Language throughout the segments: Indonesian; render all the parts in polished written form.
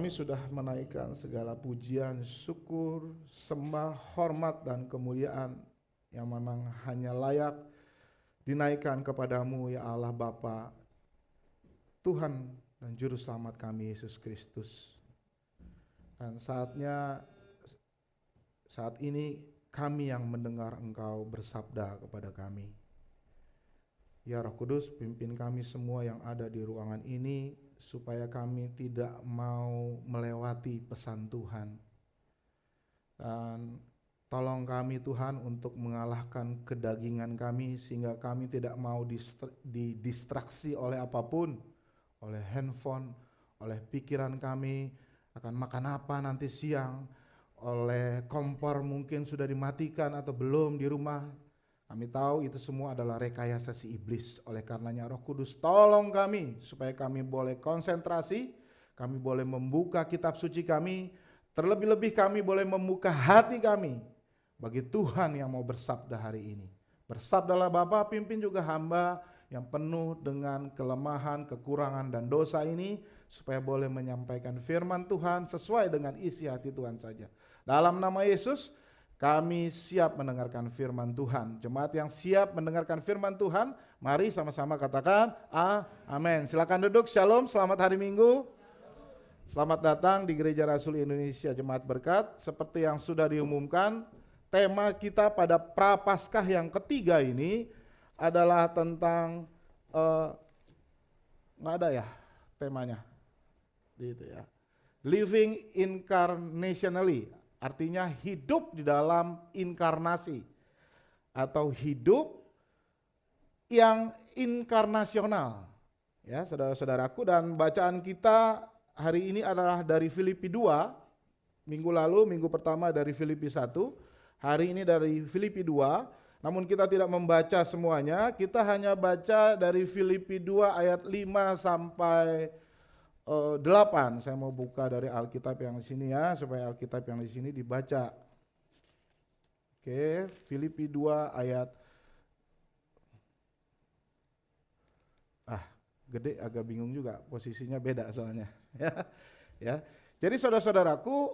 Kami sudah menaikkan segala pujian, syukur, sembah, hormat, dan kemuliaan yang memang hanya layak dinaikkan kepadamu ya Allah Bapa, Tuhan dan Juru Selamat kami Yesus Kristus. Dan saat ini kami yang mendengar Engkau bersabda kepada kami. Ya Roh Kudus, pimpin kami semua yang ada di ruangan ini, supaya kami tidak mau melewati pesan Tuhan. Dan tolong kami Tuhan untuk mengalahkan kedagingan kami, sehingga kami tidak mau didistraksi oleh apapun, oleh handphone, oleh pikiran kami akan makan apa nanti siang, oleh kompor mungkin sudah dimatikan atau belum di rumah. Kami tahu itu semua adalah rekayasa si iblis. Oleh karenanya Roh Kudus tolong kami supaya kami boleh konsentrasi, kami boleh membuka kitab suci kami, terlebih-lebih kami boleh membuka hati kami bagi Tuhan yang mau bersabda hari ini. Bersabdalah Bapa, pimpin juga hamba yang penuh dengan kelemahan, kekurangan dan dosa ini, supaya boleh menyampaikan firman Tuhan sesuai dengan isi hati Tuhan saja. Dalam nama Yesus, kami siap mendengarkan firman Tuhan. Jemaat yang siap mendengarkan firman Tuhan, mari sama-sama katakan amin. Silakan duduk. Shalom, selamat hari Minggu. Selamat datang di Gereja Rasul Indonesia Jemaat Berkat. Seperti yang sudah diumumkan, tema kita pada Prapaskah yang ketiga ini adalah tentang nggak ada ya temanya, gitu ya. Living incarnationally. Artinya hidup di dalam inkarnasi atau hidup yang inkarnasional. Ya, saudara-saudaraku, dan bacaan kita hari ini adalah dari Filipi 2. Minggu lalu, minggu pertama dari Filipi 1. Hari ini dari Filipi 2. Namun kita tidak membaca semuanya, kita hanya baca dari Filipi 2 ayat 5 sampai 8. Saya mau buka dari Alkitab yang di sini ya, supaya Alkitab yang di sini dibaca. Oke, Filipi 2 ayat gede, agak bingung juga, posisinya beda soalnya. Ya. Jadi saudara-saudaraku,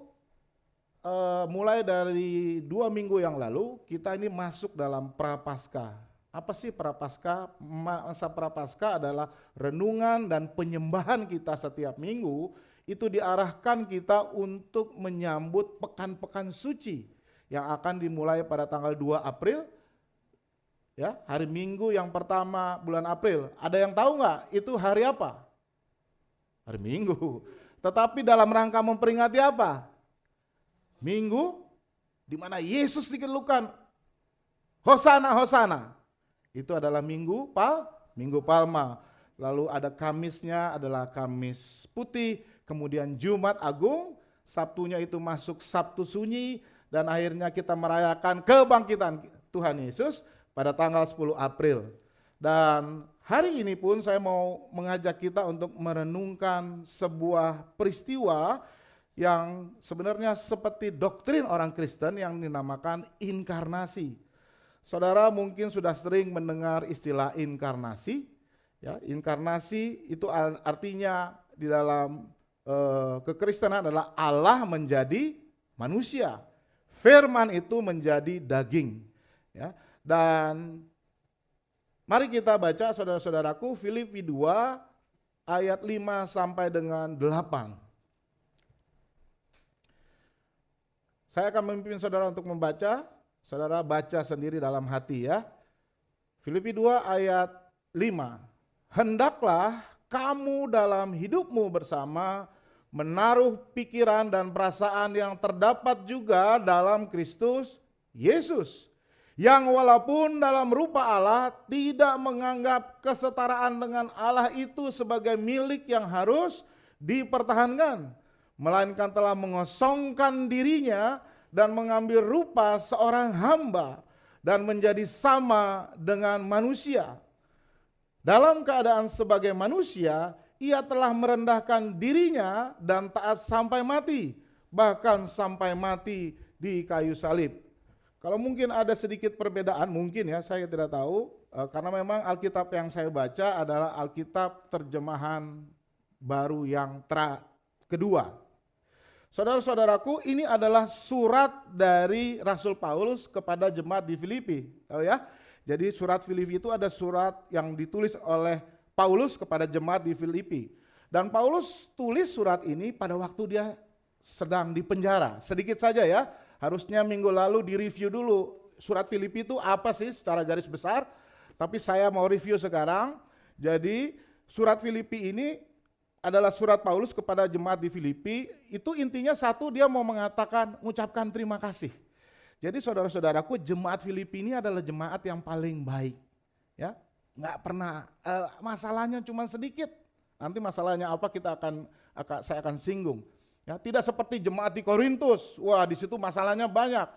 mulai dari 2 minggu yang lalu kita ini masuk dalam Prapaskah. Apa sih Prapaskah? Masa Prapaskah adalah renungan dan penyembahan kita setiap minggu, itu diarahkan kita untuk menyambut pekan-pekan suci yang akan dimulai pada tanggal 2 April. Ya, hari Minggu yang pertama bulan April. Ada yang tahu nggak itu hari apa? Hari Minggu. Tetapi dalam rangka memperingati apa? Minggu di mana Yesus dikeluhkan. Hosana, Hosana. Itu adalah Minggu Palma. Lalu ada Kamisnya adalah Kamis Putih, kemudian Jumat Agung, Sabtunya itu masuk Sabtu Sunyi, dan akhirnya kita merayakan kebangkitan Tuhan Yesus pada tanggal 10 April. Dan hari ini pun saya mau mengajak kita untuk merenungkan sebuah peristiwa yang sebenarnya seperti doktrin orang Kristen yang dinamakan inkarnasi. Saudara mungkin sudah sering mendengar istilah inkarnasi. Ya, inkarnasi itu artinya di dalam kekristenan adalah Allah menjadi manusia. Firman itu menjadi daging. Ya, dan mari kita baca saudara-saudaraku Filipi 2 ayat 5 sampai dengan 8. Saya akan memimpin saudara untuk membaca. Saudara baca sendiri dalam hati ya. Filipi 2 ayat 5. Hendaklah kamu dalam hidupmu bersama menaruh pikiran dan perasaan yang terdapat juga dalam Kristus Yesus. Yang walaupun dalam rupa Allah tidak menganggap kesetaraan dengan Allah itu sebagai milik yang harus dipertahankan. Melainkan telah mengosongkan dirinya dan mengambil rupa seorang hamba dan menjadi sama dengan manusia. Dalam keadaan sebagai manusia, ia telah merendahkan dirinya dan taat sampai mati, bahkan sampai mati di kayu salib. Kalau mungkin ada sedikit perbedaan, mungkin ya, saya tidak tahu, karena memang Alkitab yang saya baca adalah Alkitab terjemahan baru yang kedua. Saudara-saudaraku, ini adalah surat dari Rasul Paulus kepada jemaat di Filipi. Tahu ya? Jadi surat Filipi itu ada surat yang ditulis oleh Paulus kepada jemaat di Filipi. Dan Paulus tulis surat ini pada waktu dia sedang di penjara. Sedikit saja ya, harusnya minggu lalu direview dulu surat Filipi itu apa sih secara garis besar. Tapi saya mau review sekarang. Jadi surat Filipi ini adalah surat Paulus kepada jemaat di Filipi. Itu intinya satu, dia mau mengatakan, mengucapkan terima kasih. Jadi saudara-saudaraku, jemaat Filipi ini adalah jemaat yang paling baik. Ya, nggak pernah masalahnya cuma sedikit. Nanti masalahnya apa saya akan singgung. Ya, tidak seperti jemaat di Korintus. Wah, di situ masalahnya banyak.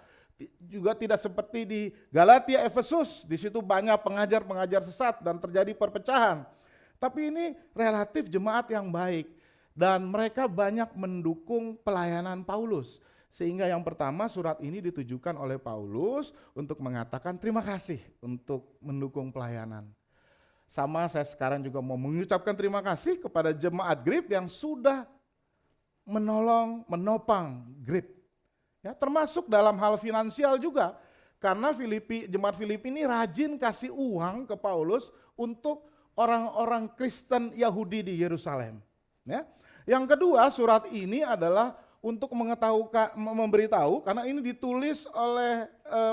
Juga tidak seperti di Galatia, Efesus. Di situ banyak pengajar-pengajar sesat dan terjadi perpecahan. Tapi ini relatif jemaat yang baik. Dan mereka banyak mendukung pelayanan Paulus. Sehingga yang pertama surat ini ditujukan oleh Paulus untuk mengatakan terima kasih untuk mendukung pelayanan. Sama saya sekarang juga mau mengucapkan terima kasih kepada jemaat GRIP yang sudah menopang GRIP. Ya, termasuk dalam hal finansial juga. Karena jemaat Filipi ini rajin kasih uang ke Paulus untuk orang-orang Kristen Yahudi di Yerusalem. Ya. Yang kedua, surat ini adalah untuk memberitahu, karena ini ditulis oleh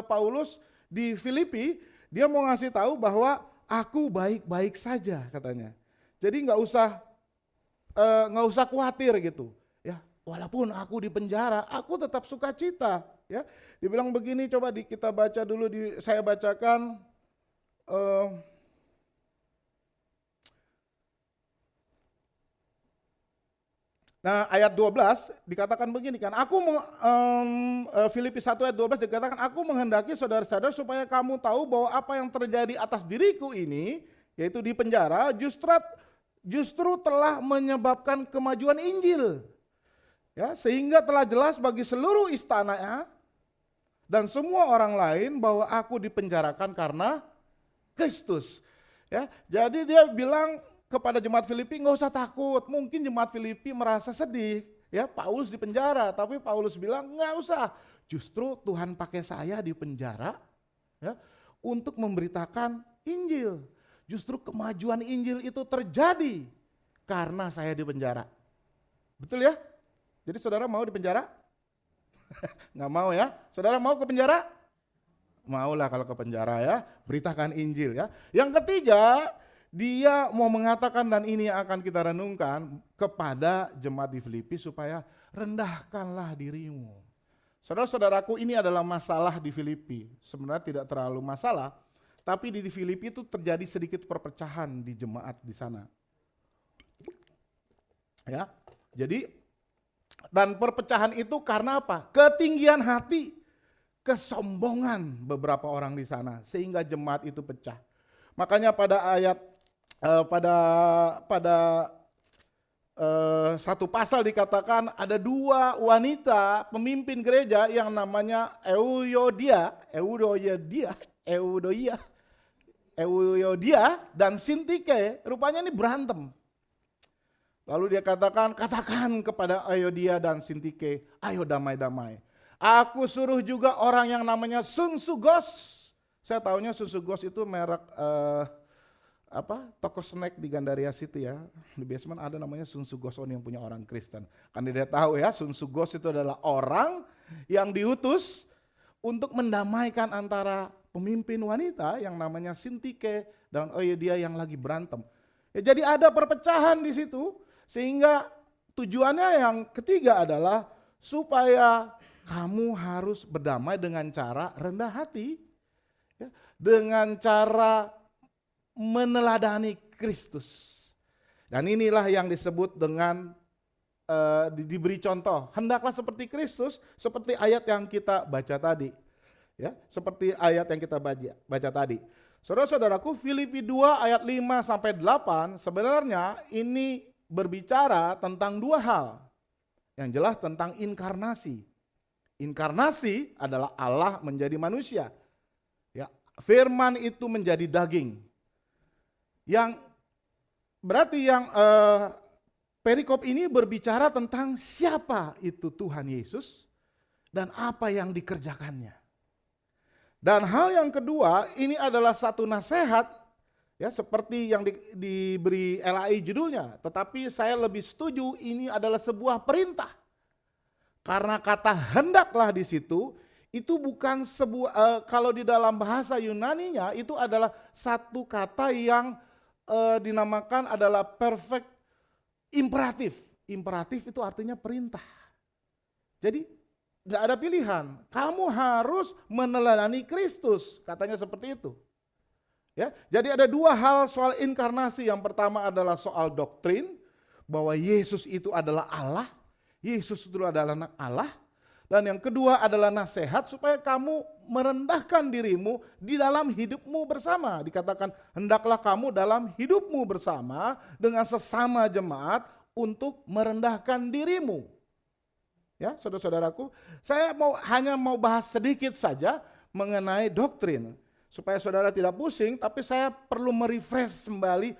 Paulus di Filipi, dia mau ngasih tahu bahwa aku baik-baik saja katanya. Jadi nggak usah khawatir gitu. Ya, walaupun aku di penjara, aku tetap sukacita. Ya, dibilang begini, coba kita baca dulu, saya bacakan. Nah, ayat 12 dikatakan begini kan, Filipi 1 ayat 12 dikatakan, aku menghendaki saudara-saudara supaya kamu tahu bahwa apa yang terjadi atas diriku ini, yaitu di penjara, justru telah menyebabkan kemajuan Injil. Ya, sehingga telah jelas bagi seluruh istana dan semua orang lain bahwa aku dipenjarakan karena Kristus. Ya, jadi dia bilang kepada jemaat Filipi, nggak usah takut. Mungkin jemaat Filipi merasa sedih, ya Paulus di penjara, tapi Paulus bilang nggak usah. Justru Tuhan pakai saya di penjara, ya, untuk memberitakan Injil. Justru kemajuan Injil itu terjadi karena saya di penjara. Betul ya? Jadi saudara mau di penjara? Nggak mau ya? Saudara mau ke penjara? Maulah kalau ke penjara ya. Beritakan Injil ya. Yang ketiga, dia mau mengatakan, dan ini yang akan kita renungkan kepada jemaat di Filipi, supaya rendahkanlah dirimu. Saudara-saudaraku, ini adalah masalah di Filipi. Sebenarnya tidak terlalu masalah, tapi di Filipi itu terjadi sedikit perpecahan di jemaat di sana. Ya, jadi dan perpecahan itu karena apa? Ketinggian hati, kesombongan beberapa orang di sana, sehingga jemaat itu pecah. Makanya pada satu pasal dikatakan ada dua wanita pemimpin gereja yang namanya Euodia dan Sintike, rupanya ini berantem. Lalu dia katakan kepada Euodia dan Sintike, ayo damai-damai. Aku suruh juga orang yang namanya Sun Sugos. Saya tahunya Sun Sugos itu merek toko snack di Gandaria City ya. Di basement ada namanya Sun Sugoson yang punya orang Kristen. Kan dia tahu ya, Sun Sugos itu adalah orang yang diutus untuk mendamaikan antara pemimpin wanita yang namanya Sintike dan Euodia yang lagi berantem. Ya, jadi ada perpecahan di situ, sehingga tujuannya yang ketiga adalah supaya kamu harus berdamai dengan cara rendah hati, ya, dengan cara meneladani Kristus. Dan inilah yang disebut dengan diberi contoh. Hendaklah seperti Kristus, seperti ayat yang kita baca tadi. Ya, seperti ayat yang kita baca tadi. Saudara-saudaraku, Filipi 2 ayat 5 sampai 8 sebenarnya ini berbicara tentang dua hal. Yang jelas tentang inkarnasi. Inkarnasi adalah Allah menjadi manusia. Ya, firman itu menjadi daging. Yang berarti perikop ini berbicara tentang siapa itu Tuhan Yesus dan apa yang dikerjakannya. Dan hal yang kedua, ini adalah satu nasihat, ya seperti yang diberi LAI judulnya. Tetapi saya lebih setuju ini adalah sebuah perintah. Karena kata hendaklah di situ, itu bukan sebuah, kalau di dalam bahasa Yunaninya itu adalah satu kata yang dinamakan adalah perfect imperatif. Imperatif itu artinya perintah. Jadi nggak ada pilihan. Kamu harus meneladani Kristus, katanya seperti itu. Ya, jadi ada dua hal soal inkarnasi. Yang pertama adalah soal doktrin bahwa Yesus itu adalah Allah, Yesus itu adalah anak Allah. Dan yang kedua adalah nasihat supaya kamu merendahkan dirimu di dalam hidupmu bersama. Dikatakan hendaklah kamu dalam hidupmu bersama dengan sesama jemaat untuk merendahkan dirimu. Ya, saudara-saudaraku, saya hanya mau bahas sedikit saja mengenai doktrin. Supaya saudara tidak pusing, tapi saya perlu merefresh kembali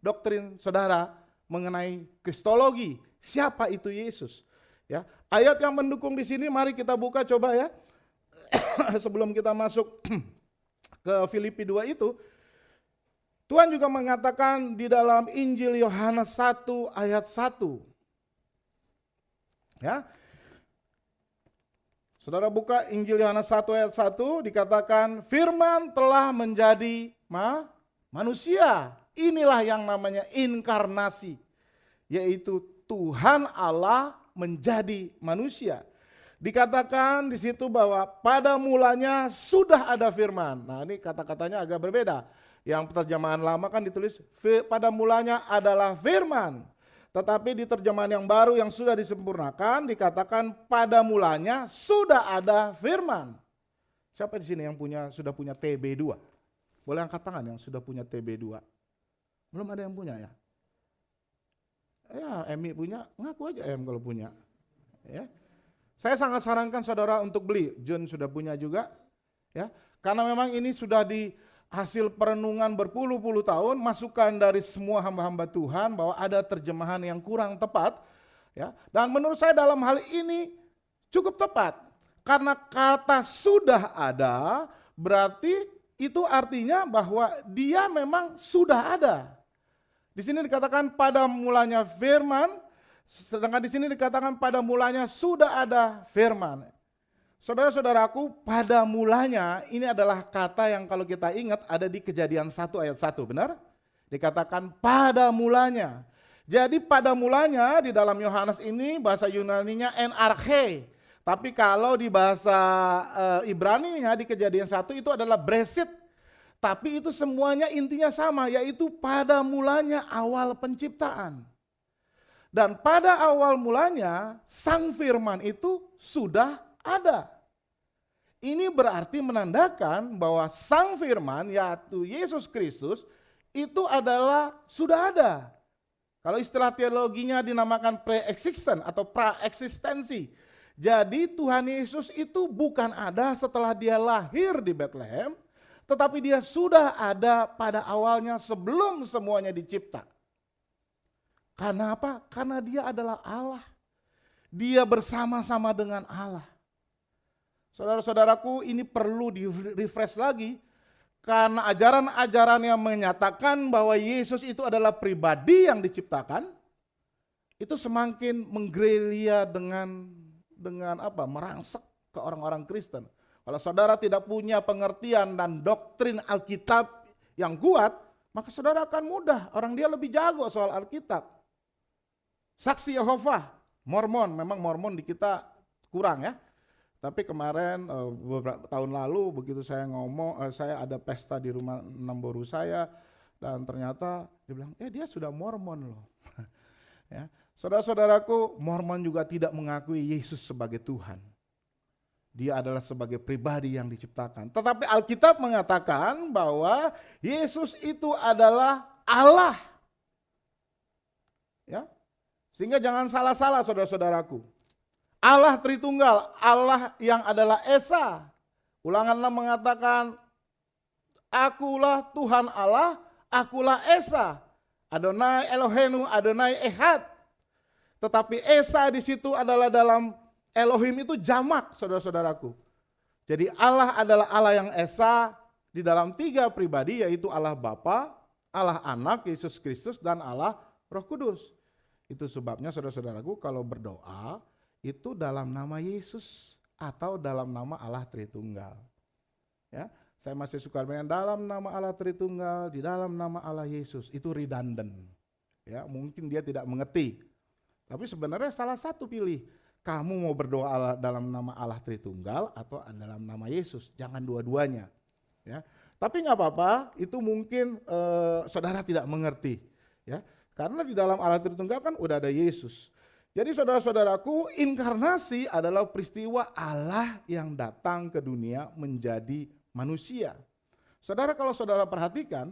doktrin saudara mengenai kristologi. Siapa itu Yesus? Ya, ayat yang mendukung di sini mari kita buka coba ya. Sebelum kita masuk ke Filipi 2 itu, Tuhan juga mengatakan di dalam Injil Yohanes 1 ayat 1. Ya. Saudara buka Injil Yohanes 1 ayat 1, dikatakan firman telah menjadi manusia. Inilah yang namanya inkarnasi, yaitu Tuhan Allah menjadi manusia. Dikatakan di situ bahwa pada mulanya sudah ada firman. Nah, ini kata-katanya agak berbeda. Yang terjemahan lama kan ditulis pada mulanya adalah firman. Tetapi di terjemahan yang baru yang sudah disempurnakan dikatakan pada mulanya sudah ada firman. Siapa di sini yang sudah punya TB2? Boleh angkat tangan yang sudah punya TB2. Belum ada yang punya ya? Ya, Emi punya, ngaku aja Em kalau punya. Ya. Saya sangat sarankan saudara untuk beli. John sudah punya juga. Ya, karena memang ini sudah di hasil perenungan berpuluh-puluh tahun, masukan dari semua hamba-hamba Tuhan bahwa ada terjemahan yang kurang tepat. Ya, dan menurut saya dalam hal ini cukup tepat. Karena kata sudah ada, berarti itu artinya bahwa dia memang sudah ada. Di sini dikatakan pada mulanya firman, sedangkan di sini dikatakan pada mulanya sudah ada firman. Saudara-saudaraku, pada mulanya ini adalah kata yang kalau kita ingat ada di Kejadian 1 ayat 1, benar? Dikatakan pada mulanya. Jadi pada mulanya di dalam Yohanes ini bahasa Yunaninya enarche. Tapi kalau di bahasa Ibraninya di Kejadian 1 itu adalah bresit. Tapi itu semuanya intinya sama, yaitu pada mulanya awal penciptaan. Dan pada awal mulanya sang firman itu sudah ada. Ini berarti menandakan bahwa sang firman yaitu Yesus Kristus itu adalah sudah ada. Kalau istilah teologinya dinamakan pre-existent atau pra-eksistensi. Jadi Tuhan Yesus itu bukan ada setelah dia lahir di Bethlehem, tetapi dia sudah ada pada awalnya sebelum semuanya dicipta. Karena apa? Karena dia adalah Allah. Dia bersama-sama dengan Allah. Saudara-saudaraku, ini perlu di-refresh lagi. Karena ajaran-ajaran yang menyatakan bahwa Yesus itu adalah pribadi yang diciptakan, itu semakin menggerilya dengan merangsek ke orang-orang Kristen. Kalau saudara tidak punya pengertian dan doktrin Alkitab yang kuat, maka saudara akan mudah. Orang dia lebih jago soal Alkitab. Saksi Yehova, Mormon, memang Mormon di kita kurang ya. Tapi kemarin beberapa tahun lalu begitu saya saya ada pesta di rumah Namboru saya dan ternyata dia bilang, dia sudah Mormon loh. Ya. Saudara-saudaraku, Mormon juga tidak mengakui Yesus sebagai Tuhan. Dia adalah sebagai pribadi yang diciptakan. Tetapi Alkitab mengatakan bahwa Yesus itu adalah Allah. Ya. Sehingga jangan salah-salah saudara-saudaraku. Allah Tritunggal, Allah yang adalah Esa. Ulangan 6 mengatakan, akulah Tuhan Allah, akulah Esa. Adonai Elohenu, Adonai Ehad. Tetapi Esa di situ adalah dalam Elohim itu jamak, saudara-saudaraku. Jadi Allah adalah Allah yang Esa di dalam 3 pribadi, yaitu Allah Bapa, Allah Anak, Yesus Kristus, dan Allah Roh Kudus. Itu sebabnya saudara-saudaraku kalau berdoa itu dalam nama Yesus atau dalam nama Allah Tritunggal. Ya, saya masih suka bilang dalam nama Allah Tritunggal, di dalam nama Allah Yesus, itu redundant. Ya, mungkin dia tidak mengerti. Tapi sebenarnya salah satu pilih. Kamu mau berdoa dalam nama Allah Tritunggal atau dalam nama Yesus, jangan dua-duanya. Ya, tapi nggak apa-apa, itu mungkin saudara tidak mengerti. Ya, karena di dalam Allah Tritunggal kan udah ada Yesus. Jadi saudara-saudaraku, inkarnasi adalah peristiwa Allah yang datang ke dunia menjadi manusia. Saudara, kalau saudara perhatikan,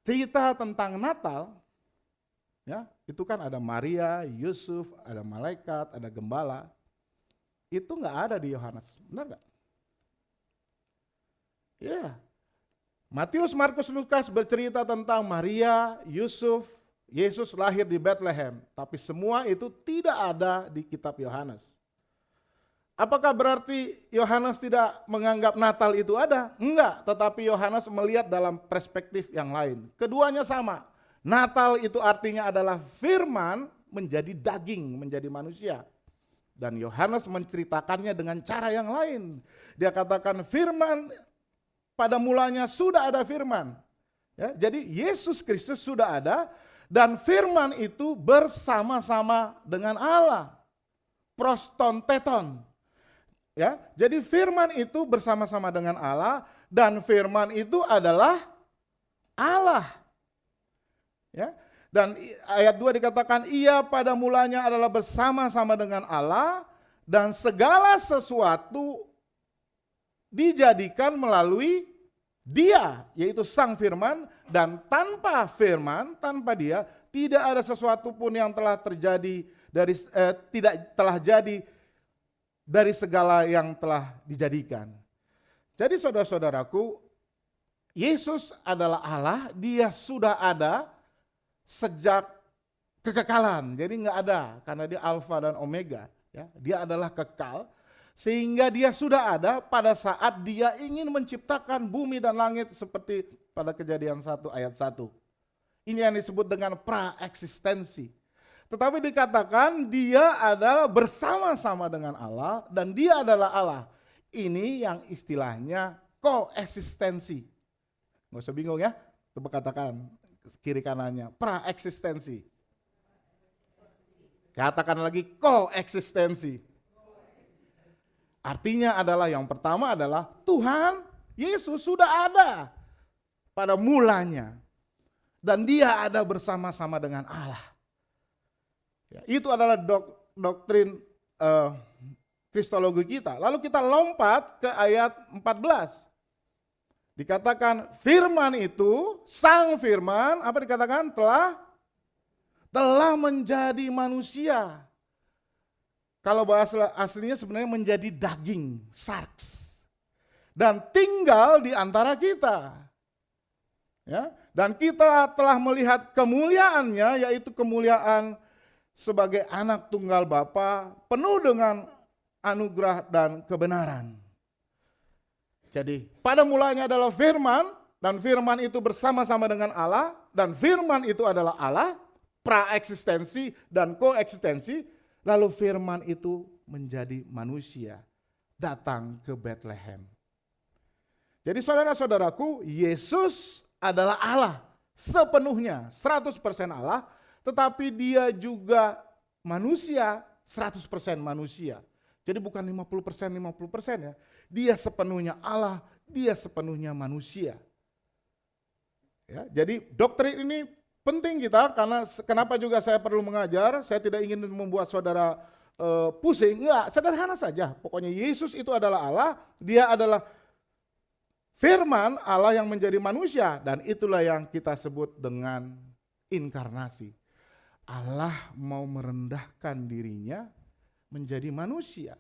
cerita tentang Natal, ya, itu kan ada Maria, Yusuf, ada malaikat, ada gembala. Itu nggak ada di Yohanes, benar nggak? Ya, Matius, Markus, Lukas bercerita tentang Maria, Yusuf, Yesus lahir di Bethlehem. Tapi semua itu tidak ada di kitab Yohanes. Apakah berarti Yohanes tidak menganggap Natal itu ada? Enggak, tetapi Yohanes melihat dalam perspektif yang lain. Keduanya sama. Natal itu artinya adalah firman menjadi daging, menjadi manusia. Dan Yohanes menceritakannya dengan cara yang lain. Dia katakan firman, pada mulanya sudah ada firman. Ya, jadi Yesus Kristus sudah ada dan firman itu bersama-sama dengan Allah. Prostonteton. Ya, jadi firman itu bersama-sama dengan Allah dan firman itu adalah Allah. Ya, dan ayat 2 dikatakan ia pada mulanya adalah bersama-sama dengan Allah dan segala sesuatu dijadikan melalui dia, yaitu sang firman, dan tanpa firman, tanpa dia tidak ada sesuatu pun yang telah terjadi dari tidak telah jadi dari segala yang telah dijadikan. Jadi saudara-saudaraku, Yesus adalah Allah, dia sudah ada sejak kekekalan, jadi nggak ada karena dia Alfa dan Omega, ya. Dia adalah kekal, sehingga dia sudah ada pada saat dia ingin menciptakan bumi dan langit seperti pada Kejadian 1 ayat 1. Ini yang disebut dengan praeksistensi. Tetapi dikatakan dia adalah bersama-sama dengan Allah dan dia adalah Allah. Ini yang istilahnya koeksistensi. Nggak usah bingung ya, coba katakan kiri kanannya, praeksistensi. Katakan lagi koeksistensi. Artinya adalah yang pertama adalah Tuhan Yesus sudah ada pada mulanya. Dan dia ada bersama-sama dengan Allah. Ya, itu adalah doktrin kristologi kita. Lalu kita lompat ke ayat 14. Dikatakan firman itu, sang firman, apa dikatakan? Telah menjadi manusia. Kalau bahasa aslinya sebenarnya menjadi daging, sarx. Dan tinggal di antara kita. Ya, dan kita telah melihat kemuliaannya, yaitu kemuliaan sebagai anak tunggal Bapa, penuh dengan anugerah dan kebenaran. Jadi pada mulanya adalah firman, dan firman itu bersama-sama dengan Allah, dan firman itu adalah Allah, praeksistensi dan koeksistensi, lalu firman itu menjadi manusia, datang ke Bethlehem. Jadi saudara-saudaraku, Yesus adalah Allah sepenuhnya, 100% Allah, tetapi dia juga manusia, 100% manusia. Jadi bukan 50% ya. Dia sepenuhnya Allah, dia sepenuhnya manusia. Ya, jadi doktrin ini penting kita, karena kenapa juga saya perlu mengajar, saya tidak ingin membuat saudara pusing, enggak, sederhana saja. Pokoknya Yesus itu adalah Allah, dia adalah firman Allah yang menjadi manusia, dan itulah yang kita sebut dengan inkarnasi. Allah mau merendahkan dirinya menjadi manusia.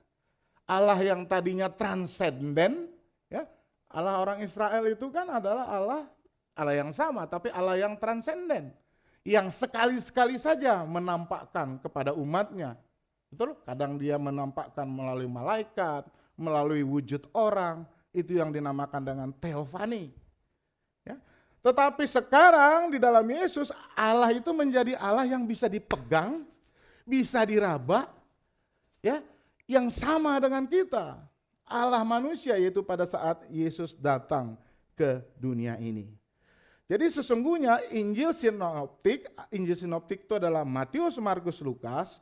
Allah yang tadinya transenden, ya, Allah orang Israel itu kan adalah Allah yang sama, tapi Allah yang transenden. yang sekali-sekali saja menampakkan kepada umatnya. Betul? Kadang dia menampakkan melalui malaikat, melalui wujud orang, itu yang dinamakan dengan teofani. Ya. Tetapi sekarang di dalam Yesus, Allah itu menjadi Allah yang bisa dipegang, bisa diraba, ya, yang sama dengan kita. Allah manusia, yaitu pada saat Yesus datang ke dunia ini. Jadi sesungguhnya Injil sinoptik itu adalah Matius, Markus, Lukas,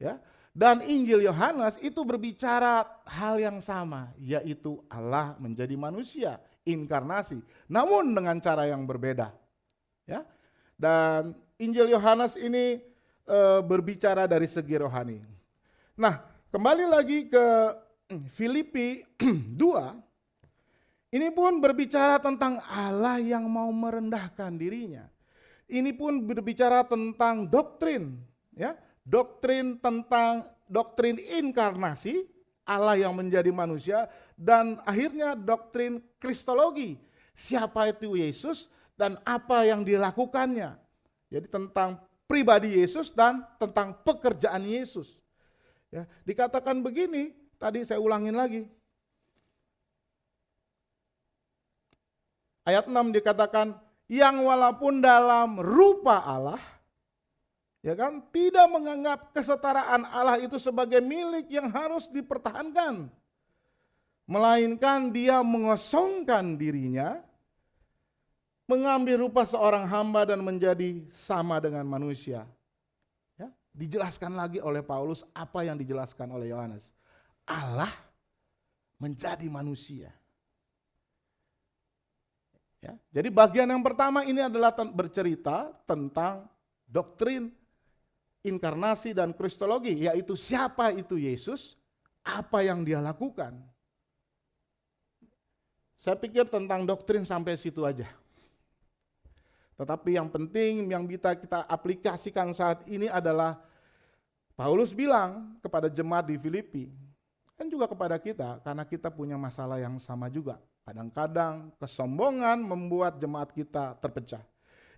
ya, dan Injil Yohanes itu berbicara hal yang sama, yaitu Allah menjadi manusia, inkarnasi, namun dengan cara yang berbeda. Ya. Dan Injil Yohanes ini berbicara dari segi rohani. Nah, kembali lagi ke Filipi 2. Ini pun berbicara tentang Allah yang mau merendahkan dirinya. Ini pun berbicara tentang doktrin, ya, doktrin tentang doktrin inkarnasi, Allah yang menjadi manusia, dan akhirnya doktrin kristologi, siapa itu Yesus dan apa yang dilakukannya. Jadi tentang pribadi Yesus dan tentang pekerjaan Yesus. Ya, dikatakan begini, tadi saya ulangin lagi. Ayat 6 dikatakan, yang walaupun dalam rupa Allah, ya kan, tidak menganggap kesetaraan Allah itu sebagai milik yang harus dipertahankan, melainkan dia mengosongkan dirinya, mengambil rupa seorang hamba dan menjadi sama dengan manusia. Ya, dijelaskan lagi oleh Paulus apa yang dijelaskan oleh Yohanes. Allah menjadi manusia. Ya, jadi bagian yang pertama ini adalah bercerita tentang doktrin inkarnasi dan kristologi, yaitu siapa itu Yesus, apa yang dia lakukan. Saya pikir tentang doktrin sampai situ aja. Tetapi yang penting yang bisa kita aplikasikan saat ini adalah Paulus bilang kepada jemaat di Filipi, dan juga kepada kita, karena kita punya masalah yang sama juga. Kadang-kadang kesombongan membuat jemaat kita terpecah.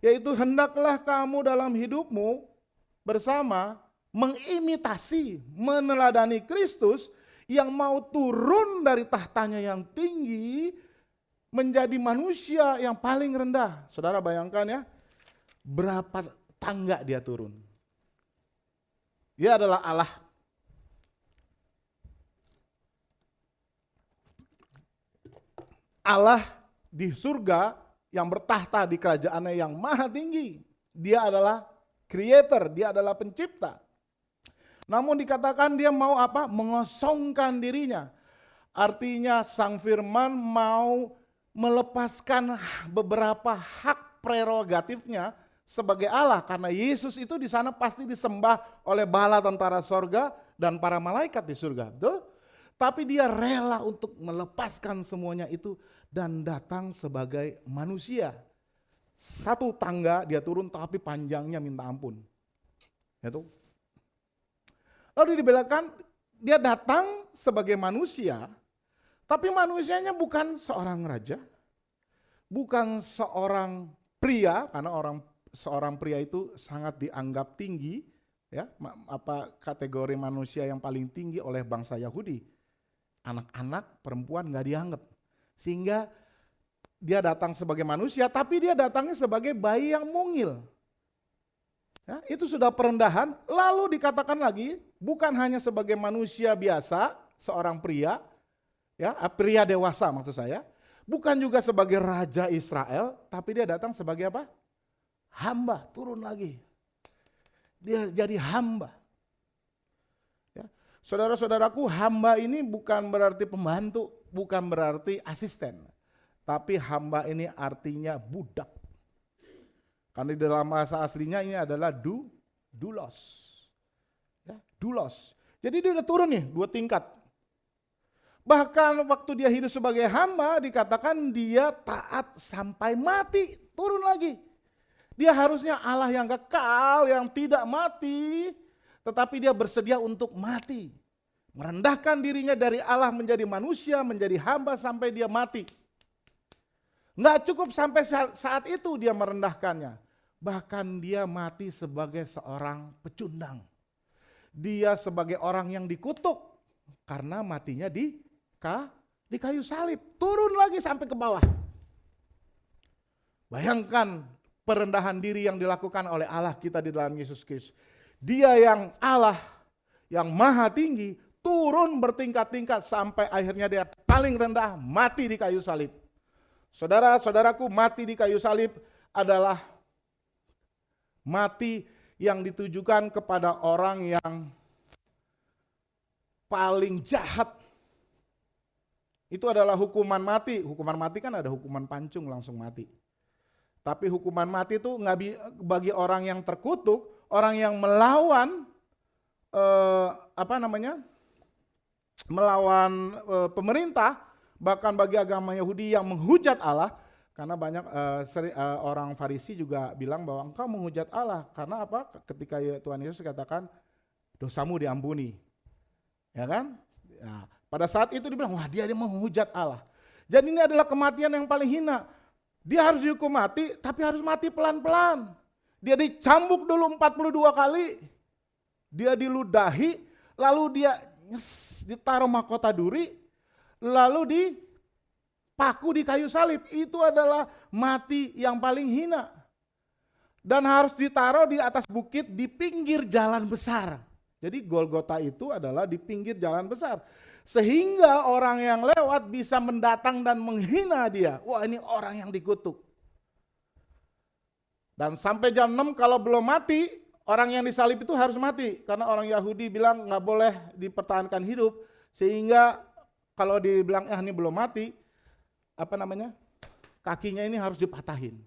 Yaitu hendaklah kamu dalam hidupmu bersama mengimitasi, meneladani Kristus yang mau turun dari tahtanya yang tinggi menjadi manusia yang paling rendah. Saudara bayangkan ya, berapa tangga dia turun. Dia adalah Allah. Allah di surga yang bertahta di kerajaannya yang maha tinggi. Dia adalah creator, dia adalah pencipta. Namun dikatakan dia mau apa? Mengosongkan dirinya. Artinya sang firman mau melepaskan beberapa hak prerogatifnya sebagai Allah. Karena Yesus itu di sana pasti disembah oleh bala tentara sorga dan para malaikat di surga. Betul? Tapi dia rela untuk melepaskan semuanya itu dan datang sebagai manusia. Satu tangga dia turun tapi panjangnya minta ampun. Itu. Lalu dibedakan dia datang sebagai manusia, tapi manusianya bukan seorang raja, bukan seorang pria, karena seorang pria itu sangat dianggap tinggi, ya, kategori manusia yang paling tinggi oleh bangsa Yahudi. Anak-anak, perempuan nggak dianggap. Sehingga dia datang sebagai manusia, tapi dia datangnya sebagai bayi yang mungil. Ya, itu sudah perendahan, lalu dikatakan lagi, bukan hanya sebagai manusia biasa, seorang pria, ya, pria dewasa maksud saya, bukan juga sebagai raja Israel, tapi dia datang sebagai apa? Hamba, turun lagi. Dia jadi hamba. Saudara-saudaraku, hamba ini bukan berarti pembantu, bukan berarti asisten. Tapi hamba ini artinya budak. Karena di dalam bahasa aslinya ini adalah doulos. Ya, doulos. Jadi dia udah turun nih 2 tingkat. Bahkan waktu dia hidup sebagai hamba dikatakan dia taat sampai mati, turun lagi. Dia harusnya Allah yang kekal, yang tidak mati, tetapi dia bersedia untuk mati. Merendahkan dirinya dari Allah menjadi manusia, menjadi hamba sampai dia mati. Nggak cukup sampai saat itu dia merendahkannya. bahkan dia mati sebagai seorang pecundang. Dia sebagai orang yang dikutuk karena matinya di kayu salib. Turun lagi sampai ke bawah. Bayangkan perendahan diri yang dilakukan oleh Allah kita di dalam Yesus Kristus. Dia yang Allah, yang maha tinggi, turun bertingkat-tingkat sampai akhirnya dia paling rendah, mati di kayu salib. Saudara-saudaraku, mati di kayu salib adalah mati yang ditujukan kepada orang yang paling jahat. Itu adalah hukuman mati. Hukuman mati kan ada hukuman pancung langsung mati. Tapi hukuman mati itu nggak bagi orang yang terkutuk, orang yang melawan melawan pemerintah, bahkan bagi agama Yahudi yang menghujat Allah, karena banyak orang Farisi juga bilang bahwa engkau menghujat Allah, karena apa? Ketika Tuhan Yesus katakan dosamu diampuni, ya kan? Nah, pada saat itu dibilang wah dia menghujat Allah. Jadi ini adalah kematian yang paling hina. Dia harus dihukum mati, tapi harus mati pelan-pelan. Dia dicambuk dulu 42 kali, dia diludahi, lalu dia ditaruh mahkota duri, lalu dipaku di kayu salib. Itu adalah mati yang paling hina. Dan harus ditaruh di atas bukit di pinggir jalan besar. Jadi Golgota itu adalah di pinggir jalan besar. Sehingga orang yang lewat bisa mendatang dan menghina dia. Wah, ini orang yang dikutuk. Dan sampai jam 6 kalau belum mati, orang yang disalib itu harus mati. Karena orang Yahudi bilang nggak boleh dipertahankan hidup. Sehingga kalau dibilang ini belum mati, kakinya ini harus dipatahin.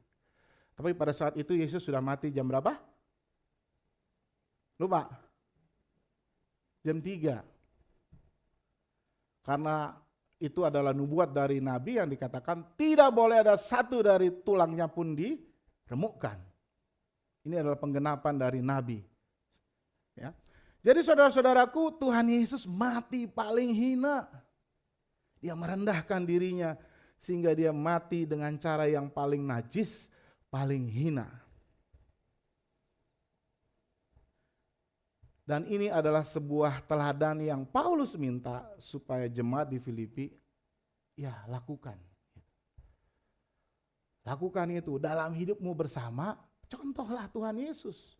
Tapi pada saat itu Yesus sudah mati jam berapa? Lupa. Jam 3. Karena itu adalah nubuat dari Nabi yang dikatakan tidak boleh ada satu dari tulangnya pun diremukkan. Ini adalah penggenapan dari Nabi. Ya. Jadi saudara-saudaraku, Tuhan Yesus mati paling hina. Dia merendahkan dirinya sehingga dia mati dengan cara yang paling najis, paling hina. Dan ini adalah sebuah teladan yang Paulus minta supaya jemaat di Filipi lakukan. Lakukan itu dalam hidupmu bersama, contohlah Tuhan Yesus.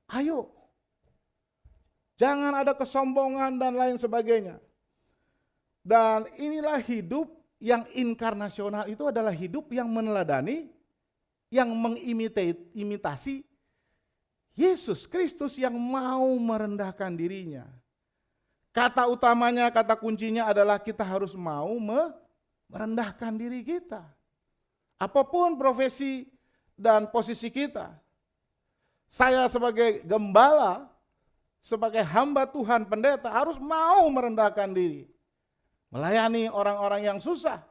Ayo. Jangan ada kesombongan dan lain sebagainya. Dan inilah hidup yang inkarnasional, itu adalah hidup yang meneladani, yang mengimitasi Yesus Kristus yang mau merendahkan dirinya. Kata utamanya, kata kuncinya adalah kita harus mau merendahkan diri kita. Apapun profesi dan posisi kita. Saya sebagai gembala, sebagai hamba Tuhan, pendeta harus mau merendahkan diri. Melayani orang-orang yang susah.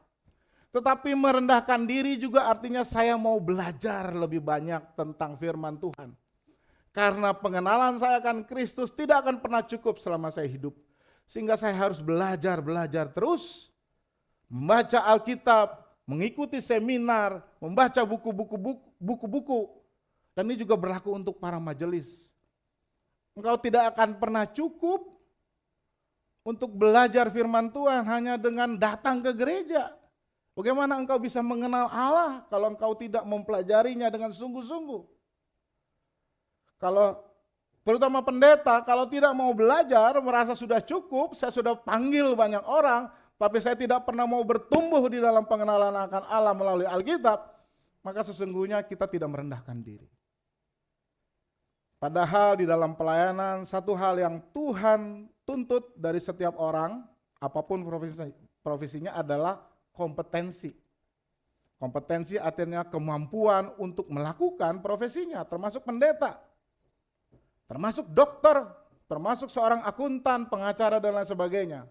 Tetapi merendahkan diri juga artinya saya mau belajar lebih banyak tentang firman Tuhan. Karena pengenalan saya akan Kristus tidak akan pernah cukup selama saya hidup. Sehingga saya harus belajar terus. Membaca Alkitab, mengikuti seminar, membaca buku-buku. Dan ini juga berlaku untuk para majelis. Engkau tidak akan pernah cukup untuk belajar firman Tuhan hanya dengan datang ke gereja. Bagaimana engkau bisa mengenal Allah kalau engkau tidak mempelajarinya dengan sungguh-sungguh? Kalau terutama pendeta, kalau tidak mau belajar, merasa sudah cukup, saya sudah panggil banyak orang, tapi saya tidak pernah mau bertumbuh di dalam pengenalan akan Allah melalui Alkitab, maka sesungguhnya kita tidak merendahkan diri. Padahal di dalam pelayanan, satu hal yang Tuhan tuntut dari setiap orang, apapun profesinya adalah kompetensi. Kompetensi artinya kemampuan untuk melakukan profesinya, termasuk pendeta. Termasuk dokter, termasuk seorang akuntan, pengacara dan lain sebagainya.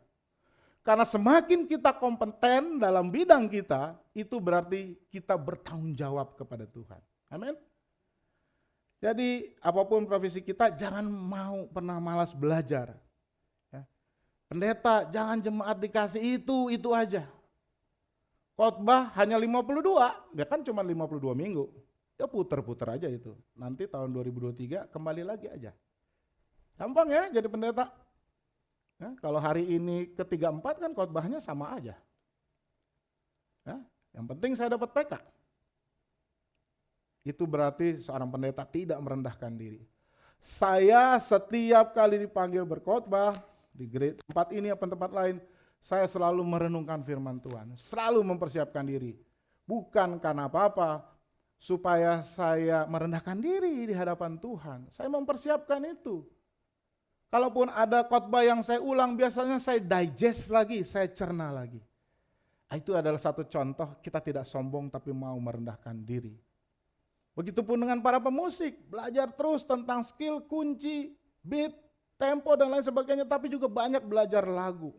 Karena semakin kita kompeten dalam bidang kita, itu berarti kita bertanggung jawab kepada Tuhan. Amin. Jadi apapun profesi kita, jangan mau pernah malas belajar. Ya. Pendeta, jangan jemaat dikasih itu aja. Khotbah hanya 52, ya kan cuma 52 minggu. Ya puter-puter aja itu. Nanti tahun 2023 kembali lagi aja. Gampang ya jadi pendeta. Ya, kalau hari ini ke-34 kan khotbahnya sama aja. Ya, yang penting saya dapat PK. Itu berarti seorang pendeta tidak merendahkan diri. Saya setiap kali dipanggil berkhotbah di tempat ini atau tempat lain, saya selalu merenungkan firman Tuhan, selalu mempersiapkan diri. Bukan karena apa-apa, supaya saya merendahkan diri di hadapan Tuhan. Saya mempersiapkan itu. Kalaupun ada khotbah yang saya ulang, biasanya saya digest lagi, saya cerna lagi. Itu adalah satu contoh kita tidak sombong tapi mau merendahkan diri. Begitupun dengan para pemusik, belajar terus tentang skill, kunci, beat, tempo dan lain sebagainya, tapi juga banyak belajar lagu.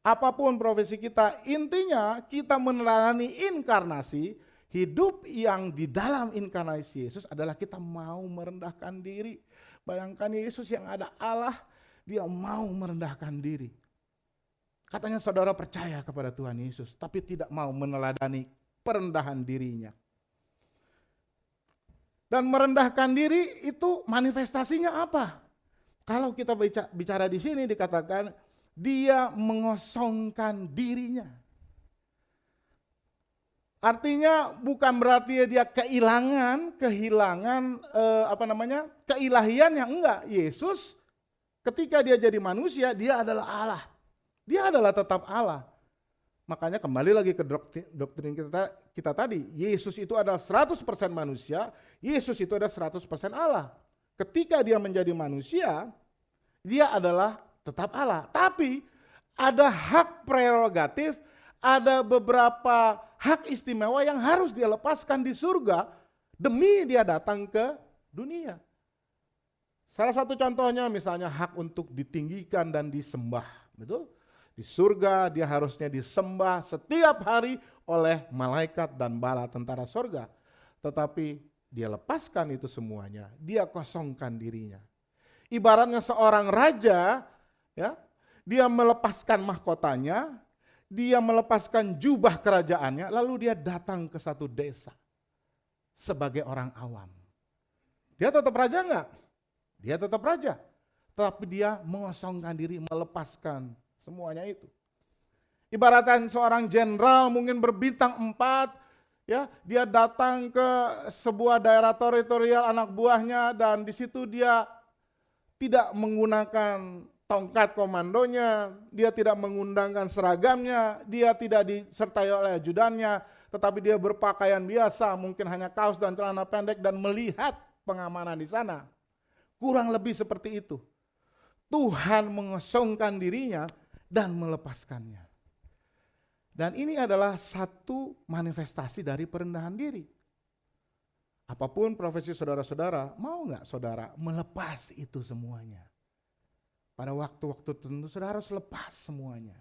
Apapun profesi kita, intinya kita meneladani inkarnasi, hidup yang di dalam inkarnasi Yesus adalah kita mau merendahkan diri. Bayangkan Yesus yang ada Allah, dia mau merendahkan diri. Katanya saudara percaya kepada Tuhan Yesus, tapi tidak mau meneladani perendahan dirinya. Dan merendahkan diri itu manifestasinya apa? Kalau kita bicara di sini dikatakan dia mengosongkan dirinya. Artinya bukan berarti dia kehilangan keilahian yang enggak. Yesus ketika dia jadi manusia, dia adalah Allah. Dia adalah tetap Allah. Makanya kembali lagi ke doktrin kita tadi, Yesus itu adalah 100% manusia, Yesus itu adalah 100% Allah. Ketika dia menjadi manusia, dia adalah tetap Allah. Tapi ada hak prerogatif, ada beberapa hak istimewa yang harus dia lepaskan di surga demi dia datang ke dunia. Salah satu contohnya misalnya hak untuk ditinggikan dan disembah. Betul? Di surga dia harusnya disembah setiap hari oleh malaikat dan bala tentara surga. Tetapi dia lepaskan itu semuanya, dia kosongkan dirinya. Ibaratnya seorang raja, ya, dia melepaskan mahkotanya, dia melepaskan jubah kerajaannya, lalu dia datang ke satu desa sebagai orang awam. Dia tetap raja enggak? Dia tetap raja, tetapi dia mengosongkan diri, melepaskan semuanya itu. Ibaratkan seorang jenderal mungkin berbintang 4, ya, dia datang ke sebuah daerah teritorial anak buahnya dan di situ dia tidak menggunakan tongkat komandonya, dia tidak menggunakan seragamnya, dia tidak disertai oleh ajudannya, tetapi dia berpakaian biasa, mungkin hanya kaos dan celana pendek dan melihat pengamanan di sana. Kurang lebih seperti itu. Tuhan mengosongkan dirinya dan melepaskannya. Dan ini adalah satu manifestasi dari perendahan diri. Apapun profesi saudara-saudara, mau nggak saudara melepas itu semuanya? Pada waktu-waktu tertentu saudara harus lepas semuanya.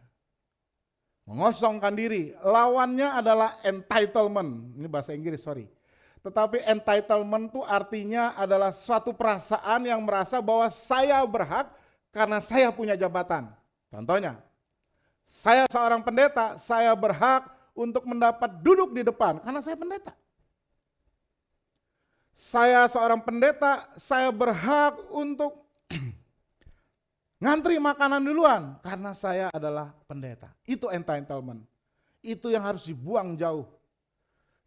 Mengosongkan diri, lawannya adalah entitlement. Ini bahasa Inggris, sorry. Tetapi entitlement itu artinya adalah suatu perasaan yang merasa bahwa saya berhak karena saya punya jabatan. Contohnya, saya seorang pendeta, saya berhak untuk mendapat duduk di depan karena saya pendeta. Saya seorang pendeta, saya berhak untuk ngantri makanan duluan karena saya adalah pendeta. Itu entitlement. Itu yang harus dibuang jauh.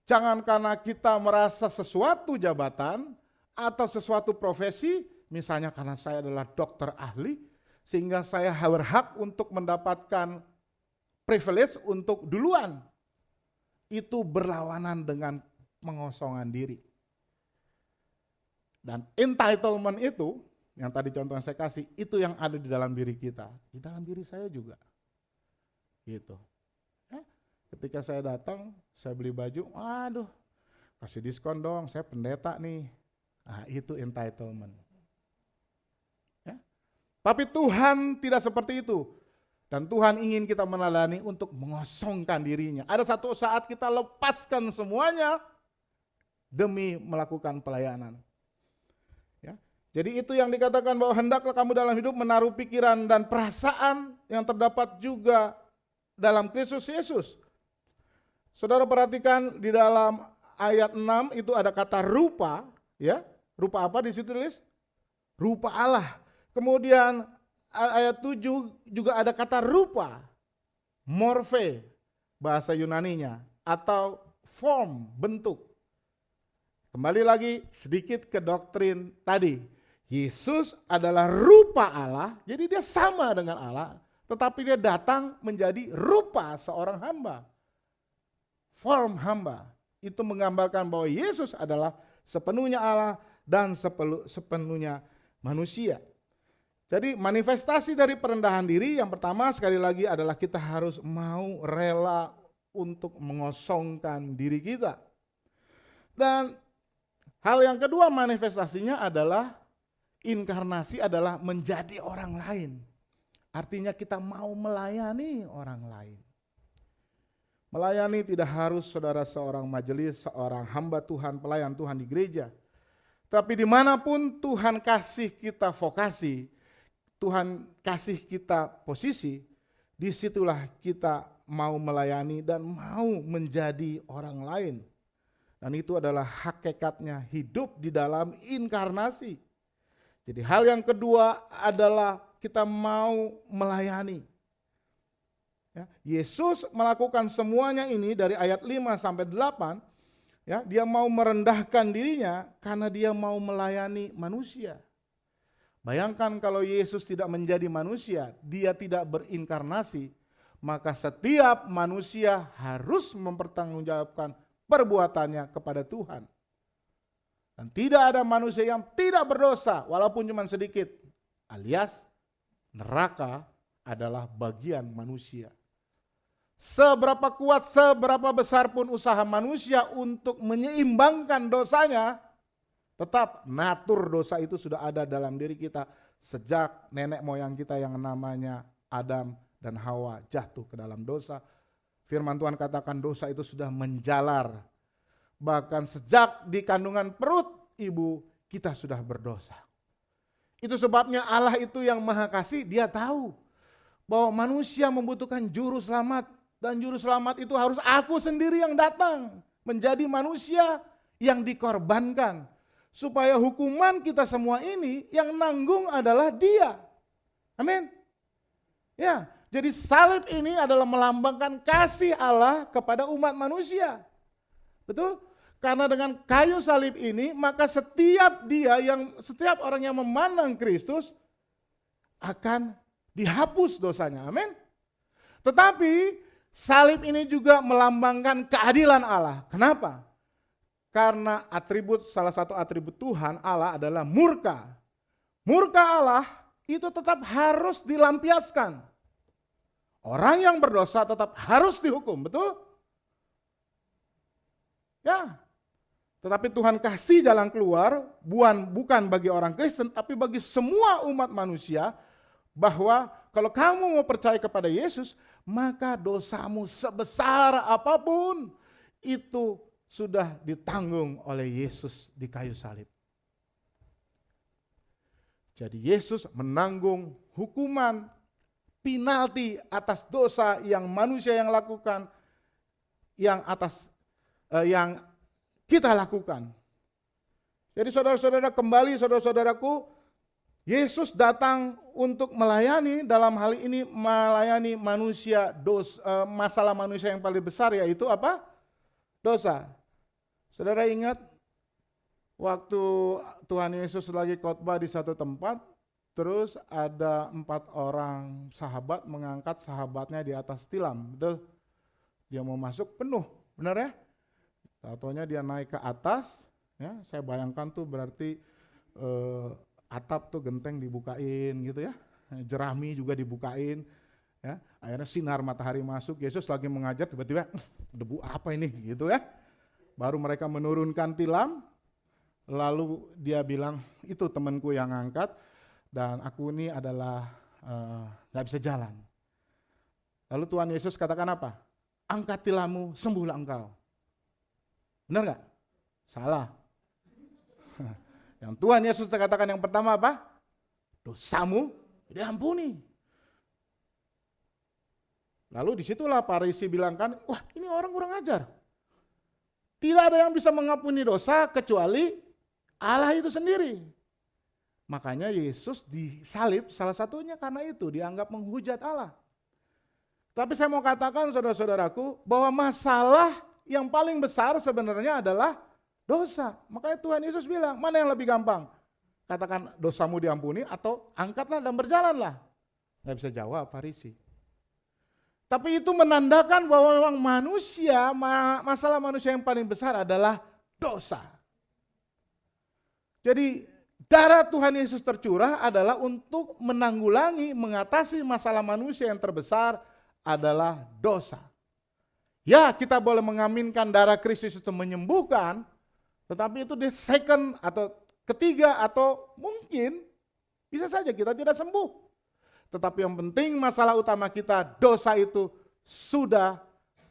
Jangan karena kita merasa sesuatu jabatan atau sesuatu profesi, misalnya karena saya adalah dokter ahli, sehingga saya berhak untuk mendapatkan privilege untuk duluan. Itu berlawanan dengan pengosongan diri. Dan entitlement itu, yang tadi contoh yang saya kasih, itu yang ada di dalam diri kita. Di dalam diri saya juga. Gitu. Ketika saya datang, saya beli baju, waduh, kasih diskon dong, saya pendeta nih. Nah, itu entitlement. Ya. Tapi Tuhan tidak seperti itu. Dan Tuhan ingin kita meneladani untuk mengosongkan dirinya. Ada satu saat kita lepaskan semuanya demi melakukan pelayanan. Ya. Jadi itu yang dikatakan bahwa hendaklah kamu dalam hidup menaruh pikiran dan perasaan yang terdapat juga dalam Kristus Yesus. Saudara perhatikan di dalam ayat 6 itu ada kata rupa, ya. Rupa apa di situ tulis? Rupa Allah. Kemudian ayat 7 juga ada kata rupa, morphe bahasa Yunaninya, atau form, bentuk. Kembali lagi sedikit ke doktrin tadi. Yesus adalah rupa Allah, jadi dia sama dengan Allah, tetapi dia datang menjadi rupa seorang hamba. Form hamba. Itu menggambarkan bahwa Yesus adalah sepenuhnya Allah dan sepenuhnya manusia. Jadi manifestasi dari perendahan diri yang pertama sekali lagi adalah kita harus mau rela untuk mengosongkan diri kita. Dan hal yang kedua manifestasinya adalah inkarnasi adalah menjadi orang lain. Artinya kita mau melayani orang lain. Melayani tidak harus saudara seorang majelis, seorang hamba Tuhan, pelayan Tuhan di gereja. Tapi dimanapun Tuhan kasih kita vokasi, Tuhan kasih kita posisi, disitulah kita mau melayani dan mau menjadi orang lain. Dan itu adalah hakikatnya hidup di dalam inkarnasi. Jadi hal yang kedua adalah kita mau melayani. Ya, Yesus melakukan semuanya ini dari ayat 5 sampai 8. Ya, dia mau merendahkan dirinya karena dia mau melayani manusia. Bayangkan kalau Yesus tidak menjadi manusia, dia tidak berinkarnasi, maka setiap manusia harus mempertanggungjawabkan perbuatannya kepada Tuhan. Dan tidak ada manusia yang tidak berdosa walaupun cuma sedikit, alias neraka adalah bagian manusia. Seberapa kuat, seberapa besar pun usaha manusia untuk menyeimbangkan dosanya, tetap natur dosa itu sudah ada dalam diri kita sejak nenek moyang kita yang namanya Adam dan Hawa jatuh ke dalam dosa. Firman Tuhan katakan dosa itu sudah menjalar. Bahkan sejak di kandungan perut ibu kita sudah berdosa. Itu sebabnya Allah itu yang Maha Kasih, dia tahu bahwa manusia membutuhkan juru selamat. Dan juru selamat itu harus aku sendiri yang datang menjadi manusia yang dikorbankan. Supaya hukuman kita semua ini yang nanggung adalah dia. Amin. Ya, jadi salib ini adalah melambangkan kasih Allah kepada umat manusia. Betul? Karena dengan kayu salib ini maka setiap orang yang memandang Kristus akan dihapus dosanya. Amin. Tetapi salib ini juga melambangkan keadilan Allah. Kenapa? Karena salah satu atribut Tuhan Allah adalah murka. Murka Allah itu tetap harus dilampiaskan. Orang yang berdosa tetap harus dihukum, betul? Ya. Tetapi Tuhan kasih jalan keluar, bukan bagi orang Kristen, tapi bagi semua umat manusia, bahwa kalau kamu mau percaya kepada Yesus, maka dosamu sebesar apapun itu sudah ditanggung oleh Yesus di kayu salib. Jadi Yesus menanggung hukuman penalti atas dosa yang manusia yang lakukan, yang kita lakukan. Jadi saudara-saudara kembali, saudara-saudaraku, Yesus datang untuk melayani, dalam hal ini melayani manusia, masalah manusia yang paling besar yaitu apa? Dosa. Saudara ingat waktu Tuhan Yesus lagi khotbah di satu tempat, terus ada 4 orang sahabat mengangkat sahabatnya di atas tilam, betul? Dia mau masuk penuh, benar ya? Taunya dia naik ke atas, ya. Saya bayangkan tuh berarti atap tuh genteng dibukain gitu ya, jerami juga dibukain, ya. Akhirnya sinar matahari masuk, Yesus lagi mengajar tiba-tiba debu apa ini gitu ya. Baru mereka menurunkan tilam, lalu dia bilang itu temanku yang angkat dan aku ini adalah gak bisa jalan. Lalu Tuhan Yesus katakan apa? Angkat tilammu, sembuhlah engkau. Benar gak? Salah. Yang Tuhan Yesus katakan yang pertama apa? Dosamu diampuni. Lalu disitulah Farisi bilang kan, wah ini orang kurang ajar. Tidak ada yang bisa mengampuni dosa kecuali Allah itu sendiri. Makanya Yesus disalib salah satunya karena itu, dianggap menghujat Allah. Tapi saya mau katakan saudara-saudaraku bahwa masalah yang paling besar sebenarnya adalah dosa. Makanya Tuhan Yesus bilang, mana yang lebih gampang? Katakan dosamu diampuni atau angkatlah dan berjalanlah. Nggak bisa jawab Farisi. Tapi itu menandakan bahwa memang manusia, masalah manusia yang paling besar adalah dosa. Jadi darah Tuhan Yesus tercurah adalah untuk menanggulangi, mengatasi masalah manusia yang terbesar adalah dosa. Ya, kita boleh mengaminkan darah Kristus itu menyembuhkan, tetapi itu di second atau ketiga atau mungkin bisa saja kita tidak sembuh. Tetapi yang penting masalah utama kita, dosa itu sudah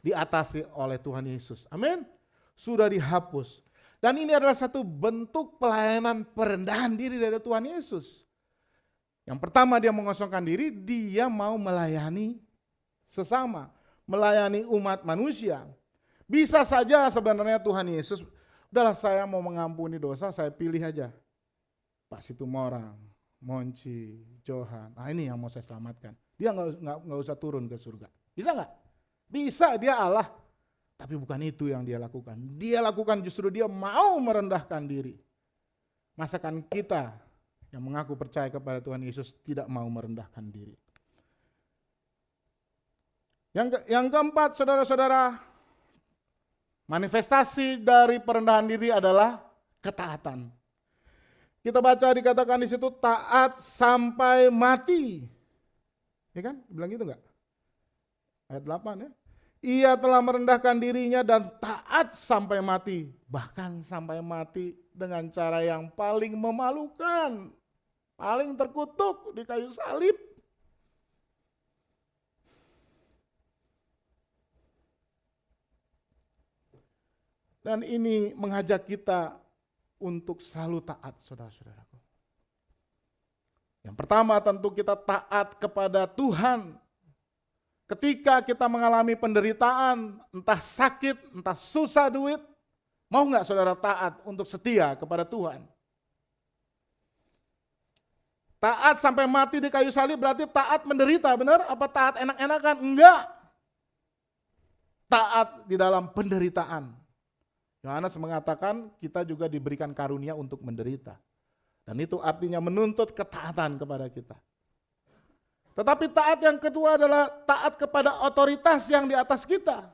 diatasi oleh Tuhan Yesus. Amin. Sudah dihapus. Dan ini adalah satu bentuk pelayanan perendahan diri dari Tuhan Yesus. Yang pertama dia mengosongkan diri, dia mau melayani sesama, melayani umat manusia. Bisa saja sebenarnya Tuhan Yesus, udahlah saya mau mengampuni dosa, saya pilih aja Pak Situmorang, Monci, Johan. Nah ini yang mau saya selamatkan. Dia nggak usah turun ke surga. Bisa nggak? Bisa, dia Allah. Tapi bukan itu yang dia lakukan. Dia lakukan justru dia mau merendahkan diri. Masakan kita yang mengaku percaya kepada Tuhan Yesus tidak mau merendahkan diri. Yang keempat, saudara-saudara, manifestasi dari perendahan diri adalah ketaatan. Kita baca dikatakan di situ taat sampai mati. Ya kan? Bilang gitu enggak? Ayat 8 ya. Ia telah merendahkan dirinya dan taat sampai mati. Bahkan sampai mati dengan cara yang paling memalukan. Paling terkutuk di kayu salib. Dan ini mengajak kita untuk selalu taat, saudara-saudaraku. Yang pertama tentu kita taat kepada Tuhan. Ketika kita mengalami penderitaan, entah sakit, entah susah duit, mau nggak saudara taat untuk setia kepada Tuhan? Taat sampai mati di kayu salib berarti taat menderita, benar? Apa taat enak-enakan? Enggak. Taat di dalam penderitaan. Yohanes mengatakan kita juga diberikan karunia untuk menderita. Dan itu artinya menuntut ketaatan kepada kita. Tetapi taat yang kedua adalah taat kepada otoritas yang di atas kita.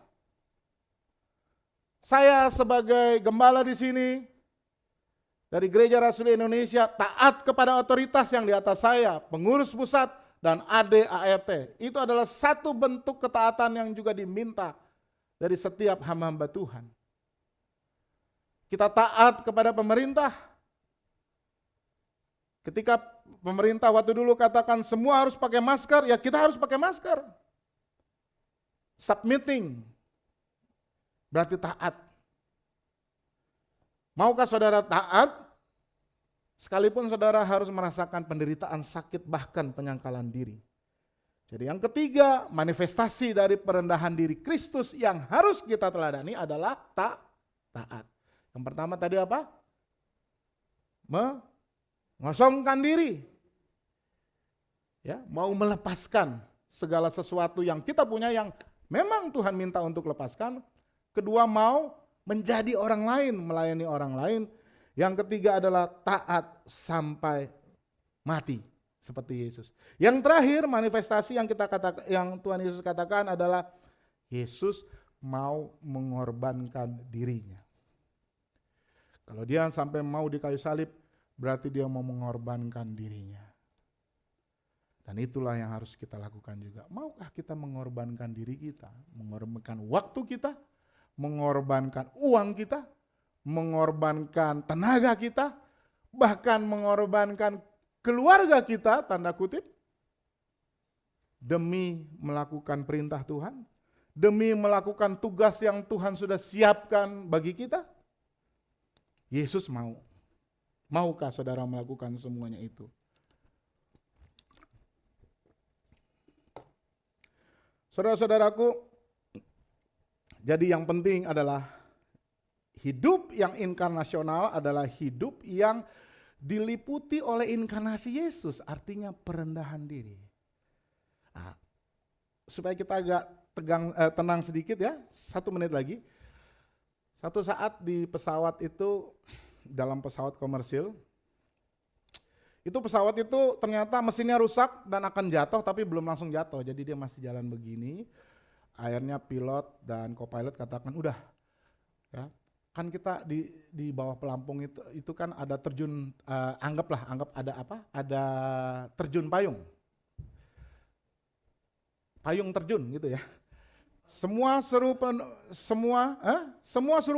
Saya sebagai gembala di sini, dari Gereja Rasul Indonesia, taat kepada otoritas yang di atas saya, pengurus pusat dan AD/ART. Itu adalah satu bentuk ketaatan yang juga diminta dari setiap hamba-hamba Tuhan. Kita taat kepada pemerintah. Ketika pemerintah waktu dulu katakan semua harus pakai masker, ya kita harus pakai masker. Submitting berarti taat. Maukah saudara taat? Sekalipun saudara harus merasakan penderitaan, sakit, bahkan penyangkalan diri. Jadi yang ketiga, manifestasi dari perendahan diri Kristus yang harus kita teladani adalah taat. Yang pertama tadi apa? Mengosongkan diri. Ya, mau melepaskan segala sesuatu yang kita punya yang memang Tuhan minta untuk lepaskan. Kedua, mau menjadi orang lain, melayani orang lain. Yang ketiga adalah taat sampai mati seperti Yesus. Yang terakhir manifestasi yang yang Tuhan Yesus katakan adalah Yesus mau mengorbankan dirinya. Kalau dia sampai mau di kayu salib, berarti dia mau mengorbankan dirinya. Dan itulah yang harus kita lakukan juga. Maukah kita mengorbankan diri kita, mengorbankan waktu kita, mengorbankan uang kita, mengorbankan tenaga kita, bahkan mengorbankan keluarga kita, tanda kutip, demi melakukan perintah Tuhan, demi melakukan tugas yang Tuhan sudah siapkan bagi kita? Yesus mau. Maukah saudara melakukan semuanya itu? Saudara-saudaraku, jadi yang penting adalah Hidup yang inkarnasional adalah hidup yang diliputi oleh inkarnasi Yesus, artinya perendahan diri. Nah, supaya kita agak tenang sedikit ya, 1 menit lagi. Satu saat di pesawat itu, dalam pesawat komersil, itu pesawat itu ternyata mesinnya rusak dan akan jatuh, tapi belum langsung jatuh, jadi dia masih jalan begini. Akhirnya pilot dan co-pilot katakan, udah ya, kan kita di bawah pelampung itu kan ada terjun, anggap ada apa? Ada terjun payung terjun gitu ya. Semua suruh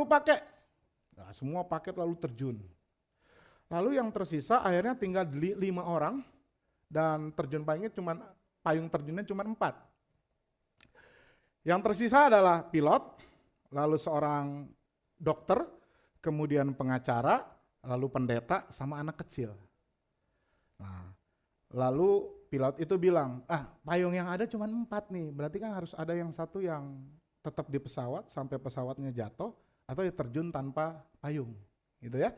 pakai. Nah, semua pakai lalu terjun. Lalu yang tersisa akhirnya tinggal 5 orang dan payung terjunnya cuma 4. Yang tersisa adalah pilot, lalu seorang dokter, kemudian pengacara, lalu pendeta, sama anak kecil. Nah, lalu pilot itu bilang, payung yang ada cuma 4 nih, berarti kan harus ada yang satu yang tetap di pesawat sampai pesawatnya jatuh, atau ya terjun tanpa payung, gitu ya.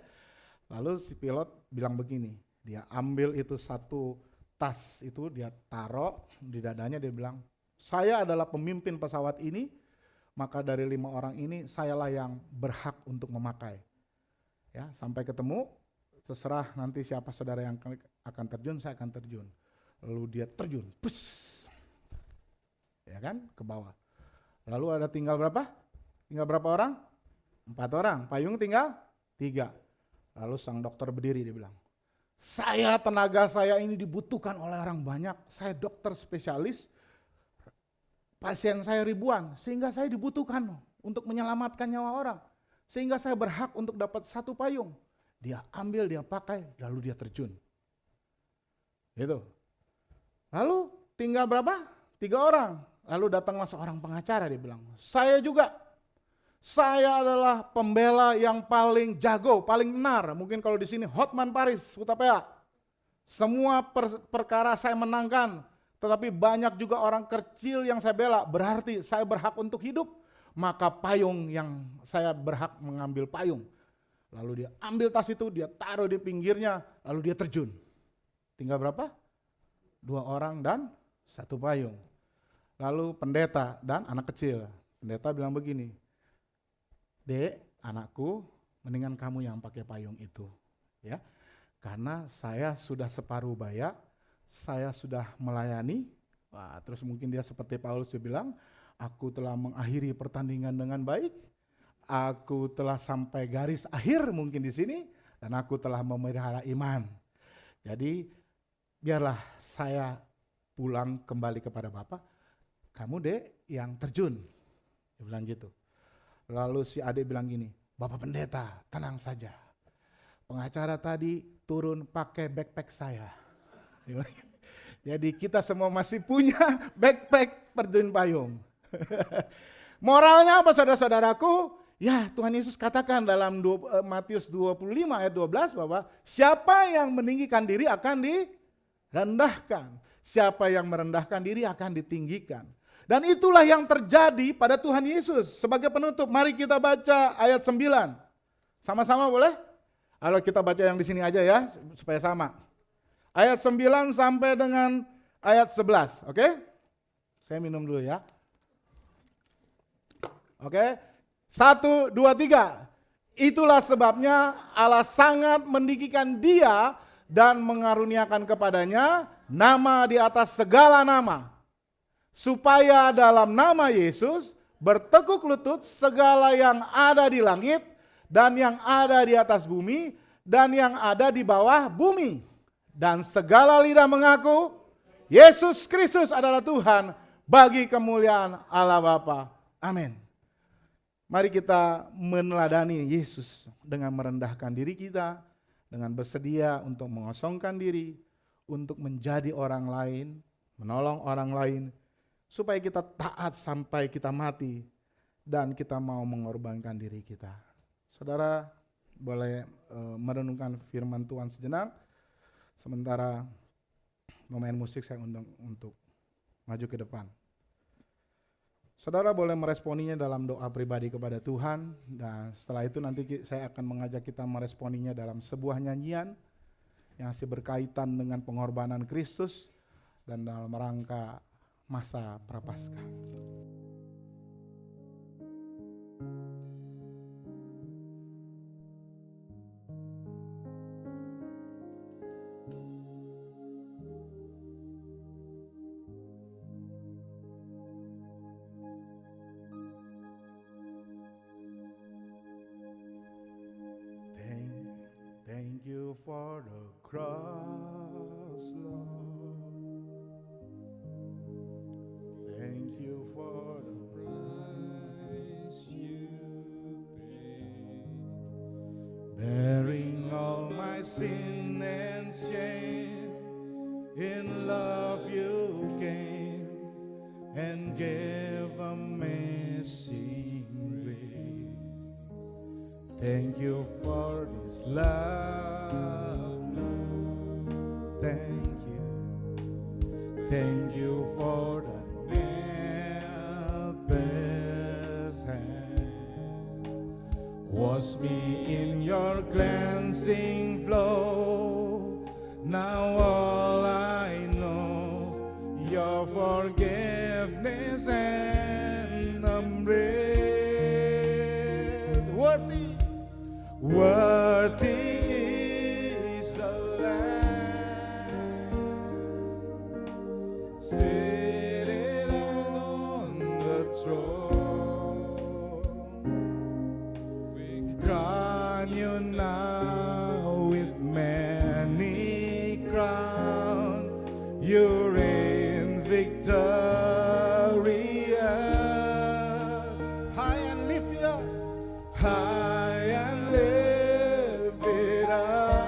Lalu si pilot bilang begini, dia ambil itu satu tas itu, dia taruh di dadanya, dia bilang, saya adalah pemimpin pesawat ini, maka dari 5 orang ini sayalah yang berhak untuk memakai. Ya, sampai ketemu, terserah nanti siapa saudara yang akan terjun, saya akan terjun. Lalu dia terjun, pus, ya kan, ke bawah. Lalu ada tinggal berapa? Tinggal berapa orang? 4 orang. Payung tinggal 3. Lalu sang dokter berdiri, dia bilang, tenaga saya ini dibutuhkan oleh orang banyak. Saya dokter spesialis, pasien saya ribuan, sehingga saya dibutuhkan untuk menyelamatkan nyawa orang. Sehingga saya berhak untuk dapat 1 payung. Dia ambil, dia pakai, lalu dia terjun. Gitu. Lalu tinggal berapa? 3 orang. Lalu datanglah seorang pengacara, dia bilang, saya adalah pembela yang paling jago, paling benar. Mungkin kalau di sini Hotman Paris, Hutapea. Semua perkara saya menangkan. Tetapi banyak juga orang kecil yang saya bela, berarti saya berhak untuk hidup, maka payung yang saya berhak mengambil payung. Lalu dia ambil tas itu, dia taruh di pinggirnya, lalu dia terjun. Tinggal berapa? 2 orang dan 1 payung. Lalu pendeta dan anak kecil. Pendeta bilang begini, Dek, anakku, mendingan kamu yang pakai payung itu. Ya, karena saya sudah separuh baya, saya sudah melayani. Wah, terus mungkin dia seperti Paulus, dia bilang, aku telah mengakhiri pertandingan dengan baik, aku telah sampai garis akhir mungkin di sini, dan aku telah memelihara iman. Jadi biarlah saya pulang kembali kepada Bapak, kamu Dek yang terjun. Dia bilang gitu. Lalu si adik bilang gini, Bapak pendeta tenang saja, pengacara tadi turun pakai backpack saya. Jadi kita semua masih punya backpack terjun payung. Moralnya apa saudara-saudaraku? Ya, Tuhan Yesus katakan dalam Matius 25 ayat 12 bahwa siapa yang meninggikan diri akan direndahkan. Siapa yang merendahkan diri akan ditinggikan. Dan itulah yang terjadi pada Tuhan Yesus. Sebagai penutup, mari kita baca ayat 9. Sama-sama boleh? Kalau kita baca yang di sini aja ya, supaya sama. Ayat 9 sampai dengan ayat 11, oke? Saya minum dulu ya. Oke, 1, 2, 3. Itulah sebabnya Allah sangat meninggikan dia dan mengaruniakan kepadanya nama di atas segala nama. Supaya dalam nama Yesus bertekuk lutut segala yang ada di langit dan yang ada di atas bumi dan yang ada di bawah bumi. Dan segala lidah mengaku Yesus Kristus adalah Tuhan bagi kemuliaan Allah Bapa. Amin. Mari kita meneladani Yesus dengan merendahkan diri kita, dengan bersedia untuk mengosongkan diri, untuk menjadi orang lain, menolong orang lain, supaya kita taat sampai kita mati, dan kita mau mengorbankan diri kita. Saudara boleh merenungkan firman Tuhan sejenak, sementara pemain musik saya undang untuk maju ke depan. Saudara boleh meresponinya dalam doa pribadi kepada Tuhan, dan setelah itu nanti saya akan mengajak kita meresponinya dalam sebuah nyanyian yang masih berkaitan dengan pengorbanan Kristus dan dalam rangka masa Prapaskah. Thank you for the cross, Lord. Thank you for the price you paid, bearing all my sin and shame. In love you came and gave amazing grace. Thank you for this love, Lord. Thank you for the nail-pierced hands. Wash me in your cleansing flow. Now all I know, your forgiveness and embrace. Worthy is the Lamb seated on the throne. We crown you now with many crowns. You reign victorious, high and lifted up, high and lifted up.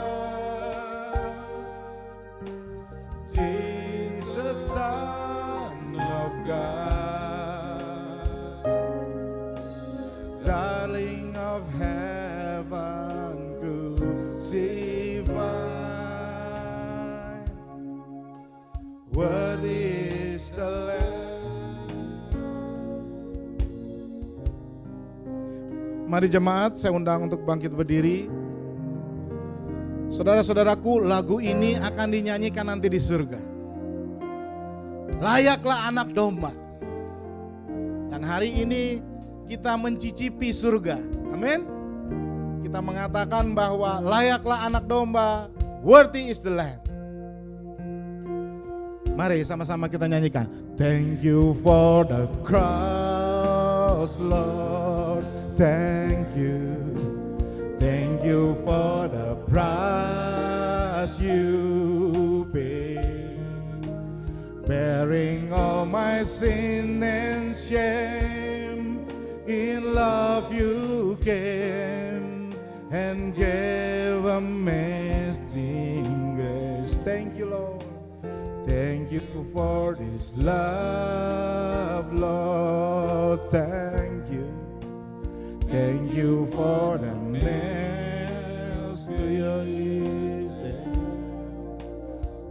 Jesus, Son of God, darling of heaven, crucified. Worthy is the Lamb. Mari jemaat, saya undang untuk bangkit berdiri. Saudara-saudaraku, lagu ini akan dinyanyikan nanti di surga. Layaklah anak domba. Dan hari ini kita mencicipi surga. Amin. Kita mengatakan bahwa layaklah anak domba, worthy is the Lamb. Mari sama-sama kita nyanyikan. Thank you for the cross, Lord. Thank you for the price you paid, bearing all my sin and shame. In love you came and gave amazing grace. Thank you, Lord. Thank you for this love, Lord. Thank you. Thank you for the nails to your ears.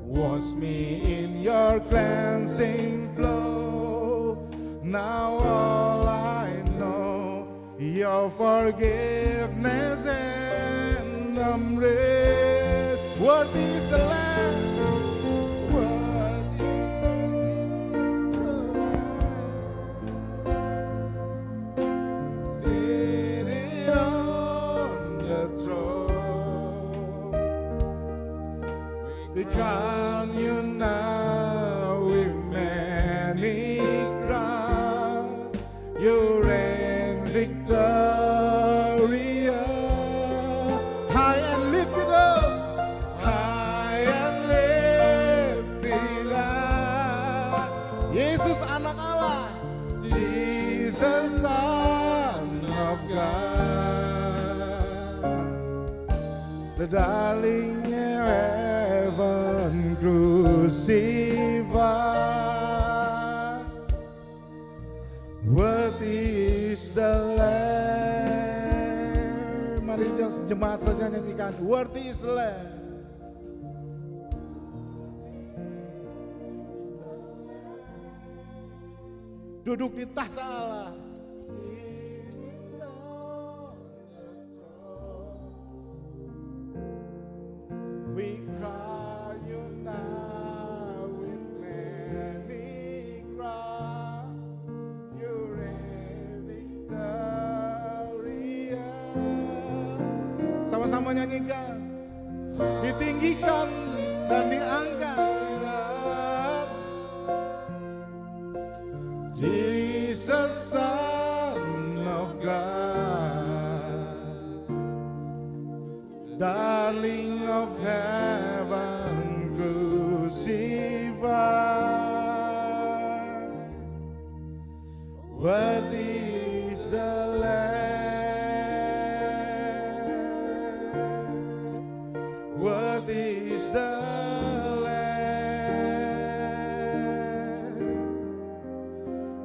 Wash me in your cleansing flow. Now all I know, your forgiveness and embrace. Worthy is the Lamb. We crown you now with many crowns. You reign victorious, high and lifted up, high and lifted up. Yesus anak Allah, Jesus Son of God, the darling heaven crucified. Worthy is the Lamb. Mari jemaat saja nyanyikan. Worthy is the Lamb. duduk di tahta Allah. We cry you now with many cries. You reign victorious. Sama-sama nyanyikan. Ditinggikan dan diangkat. Jesus, Son of God, darling of heaven, crucified. Worthy is the Lamb, worthy is the Lamb,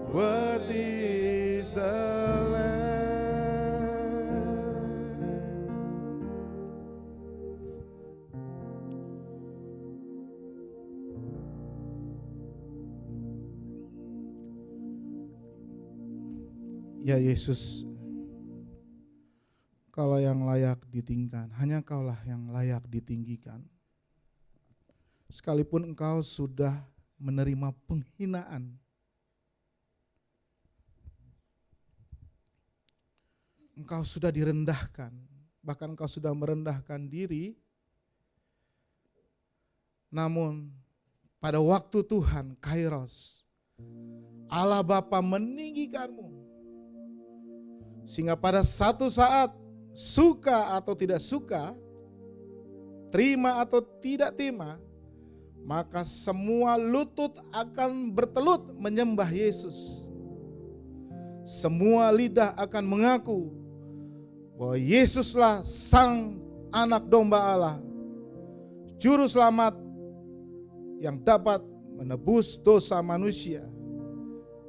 worthy is the Ya Yesus, Kaulah yang layak ditinggikan, hanya Kaulah yang layak ditinggikan. Sekalipun Engkau sudah menerima penghinaan, Engkau sudah direndahkan, bahkan Engkau sudah merendahkan diri, namun pada waktu Tuhan, Kairos, Allah Bapa meninggikanmu. Sehingga pada satu saat, suka atau tidak suka, terima atau tidak terima, maka semua lutut akan bertelut menyembah Yesus. Semua lidah akan mengaku bahwa Yesuslah Sang Anak Domba Allah, Juru Selamat yang dapat menebus dosa manusia,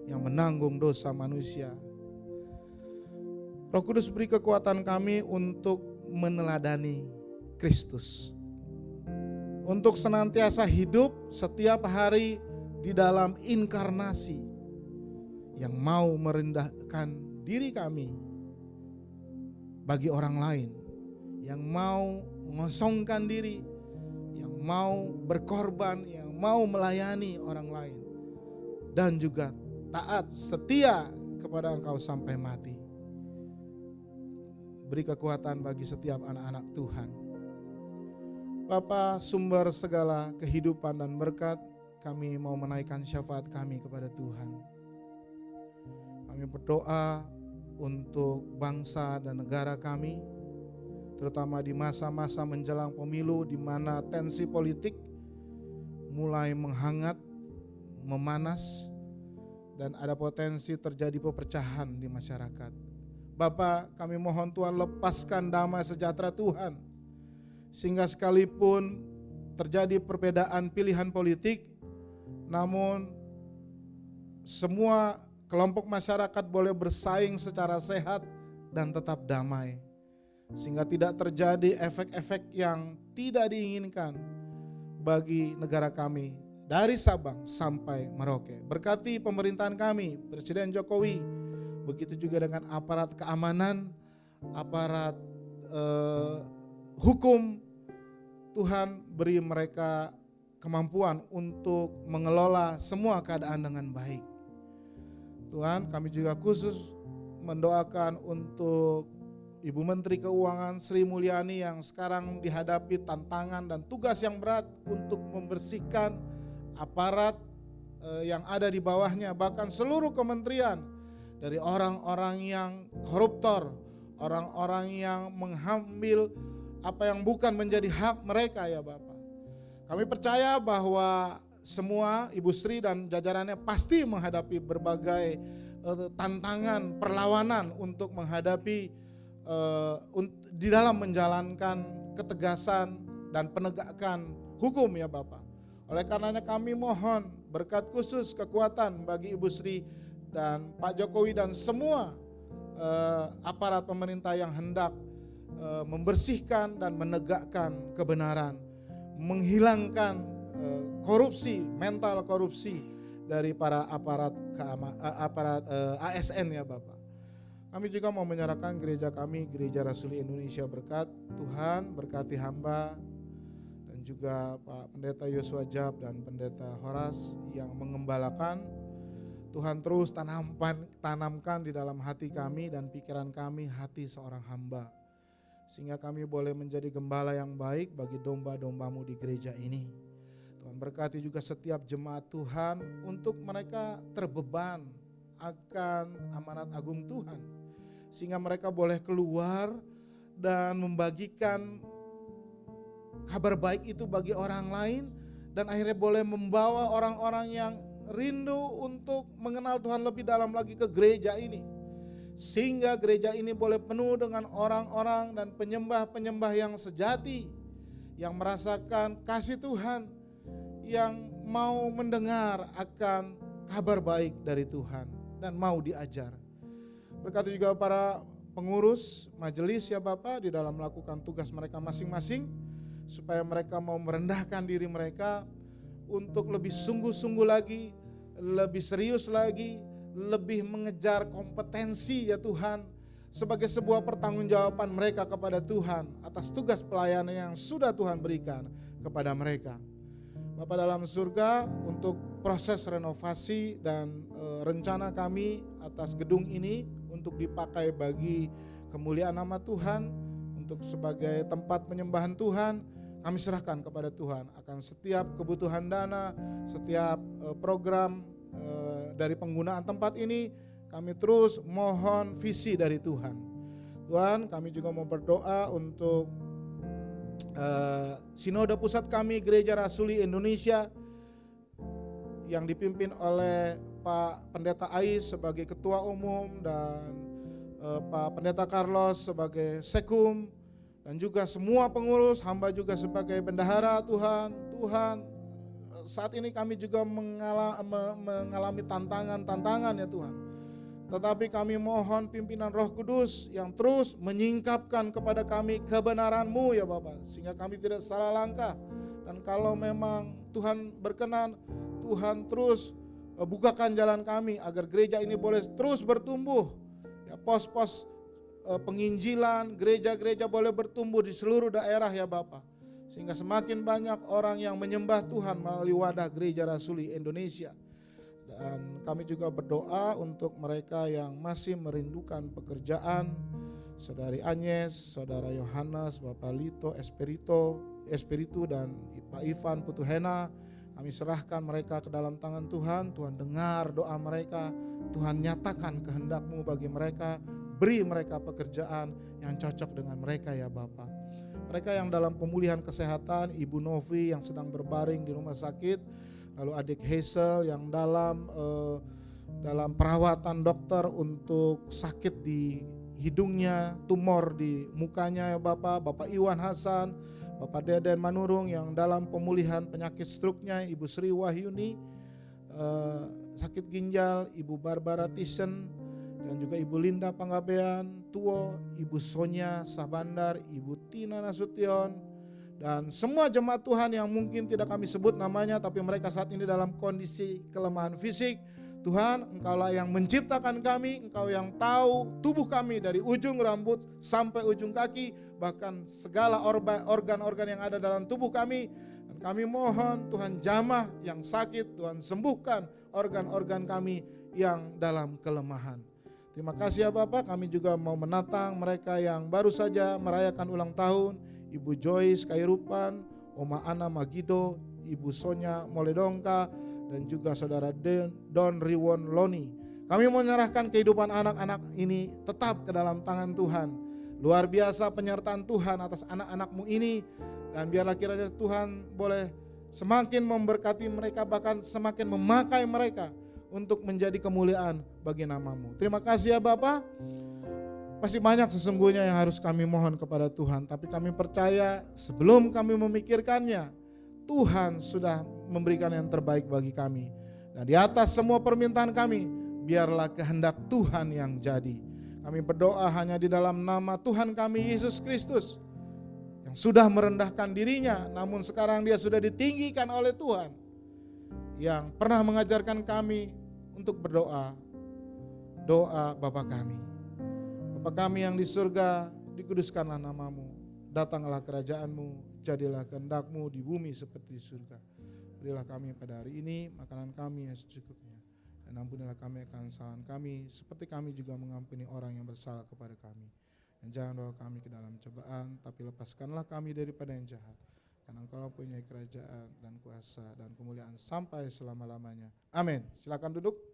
yang menanggung dosa manusia. Roh Kudus beri kekuatan kami untuk meneladani Kristus, untuk senantiasa hidup setiap hari di dalam inkarnasi yang mau merendahkan diri kami bagi orang lain, yang mau mengosongkan diri, yang mau berkorban, yang mau melayani orang lain, dan juga taat setia kepada Engkau sampai mati. Beri kekuatan bagi setiap anak-anak Tuhan. Bapa, sumber segala kehidupan dan berkat, kami mau menaikkan syafaat kami kepada Tuhan. Kami berdoa untuk bangsa dan negara kami, terutama di masa-masa menjelang pemilu di mana tensi politik mulai menghangat, memanas, dan ada potensi terjadi perpecahan di masyarakat. Bapa, kami mohon Tuhan lepaskan damai sejahtera Tuhan, sehingga sekalipun terjadi perbedaan pilihan politik, namun semua kelompok masyarakat boleh bersaing secara sehat dan tetap damai, sehingga tidak terjadi efek-efek yang tidak diinginkan bagi negara kami dari Sabang sampai Merauke. Berkati pemerintahan kami, Presiden Jokowi, begitu juga dengan aparat keamanan, aparat hukum. Tuhan beri mereka kemampuan untuk mengelola semua keadaan dengan baik. Tuhan, kami juga khusus mendoakan untuk Ibu Menteri Keuangan Sri Mulyani yang sekarang dihadapi tantangan dan tugas yang berat untuk membersihkan aparat yang ada di bawahnya, bahkan seluruh kementerian, dari orang-orang yang koruptor, orang-orang yang mengambil apa yang bukan menjadi hak mereka ya Bapak. Kami percaya bahwa semua Ibu Sri dan jajarannya pasti menghadapi berbagai tantangan, perlawanan untuk menghadapi di dalam menjalankan ketegasan dan penegakan hukum ya Bapak. Oleh karenanya kami mohon berkat khusus, kekuatan bagi Ibu Sri dan Pak Jokowi dan semua aparat pemerintah yang hendak membersihkan dan menegakkan kebenaran, menghilangkan korupsi, mental korupsi, dari para aparat ASN ya Bapak. Kami juga mau menyerahkan gereja kami, Gereja Rasuli Indonesia Berkat. Tuhan berkati hamba dan juga Pak Pendeta Yosua Jab dan Pendeta Horas yang mengembalakan. Tuhan terus tanamkan di dalam hati kami dan pikiran kami hati seorang hamba. Sehingga kami boleh menjadi gembala yang baik bagi domba-dombamu di gereja ini. Tuhan berkati juga setiap jemaat Tuhan untuk mereka terbeban akan amanat agung Tuhan. Sehingga mereka boleh keluar dan membagikan kabar baik itu bagi orang lain. Dan akhirnya boleh membawa orang-orang yang rindu untuk mengenal Tuhan lebih dalam lagi ke gereja ini. Sehingga gereja ini boleh penuh dengan orang-orang dan penyembah-penyembah yang sejati. Yang merasakan kasih Tuhan. Yang mau mendengar akan kabar baik dari Tuhan. Dan mau diajar. Berkati juga para pengurus majelis ya Bapak di dalam melakukan tugas mereka masing-masing. Supaya mereka mau merendahkan diri mereka untuk lebih sungguh-sungguh lagi, lebih serius lagi, lebih mengejar kompetensi ya Tuhan. Sebagai sebuah pertanggungjawaban mereka kepada Tuhan atas tugas pelayanan yang sudah Tuhan berikan kepada mereka. Bapa dalam surga, untuk proses renovasi dan rencana kami atas gedung ini untuk dipakai bagi kemuliaan nama Tuhan, untuk sebagai tempat penyembahan Tuhan, kami serahkan kepada Tuhan akan setiap kebutuhan dana, setiap program dari penggunaan tempat ini. Kami terus mohon visi dari Tuhan. Tuhan, kami juga mau berdoa untuk Sinode Pusat kami Gereja Rasuli Indonesia yang dipimpin oleh Pak Pendeta Ais sebagai Ketua Umum dan Pak Pendeta Carlos sebagai Sekum dan juga semua pengurus, hamba juga sebagai bendahara Tuhan. Tuhan, saat ini kami juga mengalami tantangan ya Tuhan. Tetapi kami mohon pimpinan Roh Kudus yang terus menyingkapkan kepada kami kebenaran-Mu ya Bapak. Sehingga kami tidak salah langkah. Dan kalau memang Tuhan berkenan, Tuhan terus bukakan jalan kami agar gereja ini boleh terus bertumbuh. Ya, pos-pos penginjilan, gereja-gereja boleh bertumbuh di seluruh daerah ya Bapak. Sehingga semakin banyak orang yang menyembah Tuhan melalui wadah Gereja Rasuli Indonesia. Dan kami juga berdoa untuk mereka yang masih merindukan pekerjaan. Saudari Agnes, Saudara Yohanes, Bapak Lito, Espiritu dan Pak Ivan Putuhena. Kami serahkan mereka ke dalam tangan Tuhan. Tuhan dengar doa mereka. Tuhan nyatakan kehendak-Mu bagi mereka. Beri mereka pekerjaan yang cocok dengan mereka ya Bapak. Mereka yang dalam pemulihan kesehatan, Ibu Novi yang sedang berbaring di rumah sakit. Lalu adik Hazel yang dalam perawatan dokter untuk sakit di hidungnya, tumor di mukanya ya Bapak. Bapak Iwan Hasan, Bapak Deden Manurung yang dalam pemulihan penyakit stroke-nya, Ibu Sri Wahyuni, sakit ginjal, Ibu Barbara Thyssen, dan juga Ibu Linda Panggabean, Tuo, Ibu Sonia Sabandar, Ibu Tina Nasution, dan semua jemaat Tuhan yang mungkin tidak kami sebut namanya, tapi mereka saat ini dalam kondisi kelemahan fisik. Tuhan, Engkaulah yang menciptakan kami, Engkau yang tahu tubuh kami dari ujung rambut sampai ujung kaki, bahkan segala organ-organ yang ada dalam tubuh kami. Dan kami mohon Tuhan jamah yang sakit, Tuhan sembuhkan organ-organ kami yang dalam kelemahan. Terima kasih ya Bapak, kami juga mau menatang mereka yang baru saja merayakan ulang tahun. Ibu Joyce Kairupan, Oma Ana Magido, Ibu Sonya Moledongka, dan juga Saudara Don Riwon Loni. Kami menyerahkan kehidupan anak-anak ini tetap ke dalam tangan Tuhan. Luar biasa penyertaan Tuhan atas anak-anak-Mu ini. Dan biarlah kiranya Tuhan boleh semakin memberkati mereka, bahkan semakin memakai mereka untuk menjadi kemuliaan bagi nama-Mu. Terima kasih ya Bapak. Masih banyak sesungguhnya yang harus kami mohon kepada Tuhan. Tapi kami percaya sebelum kami memikirkannya, Tuhan sudah memberikan yang terbaik bagi kami. Dan di atas semua permintaan kami, biarlah kehendak Tuhan yang jadi. Kami berdoa hanya di dalam nama Tuhan kami Yesus Kristus, yang sudah merendahkan dirinya, namun sekarang dia sudah ditinggikan oleh Tuhan. yang pernah mengajarkan kami untuk berdoa. Doa Bapa kami. Bapa kami yang di surga, dikuduskanlah namamu. Datanglah kerajaanmu, jadilah kehendak-Mu di bumi seperti di surga. Berilah kami pada hari ini makanan kami yang secukupnya. Dan ampunilah kami akan kesalahan kami, seperti kami juga mengampuni orang yang bersalah kepada kami. Dan jangan bawa kami ke dalam cobaan, tapi lepaskanlah kami daripada yang jahat. Karena Engkau punya kerajaan dan kuasa dan kemuliaan sampai selama-lamanya. Amin. Silakan duduk.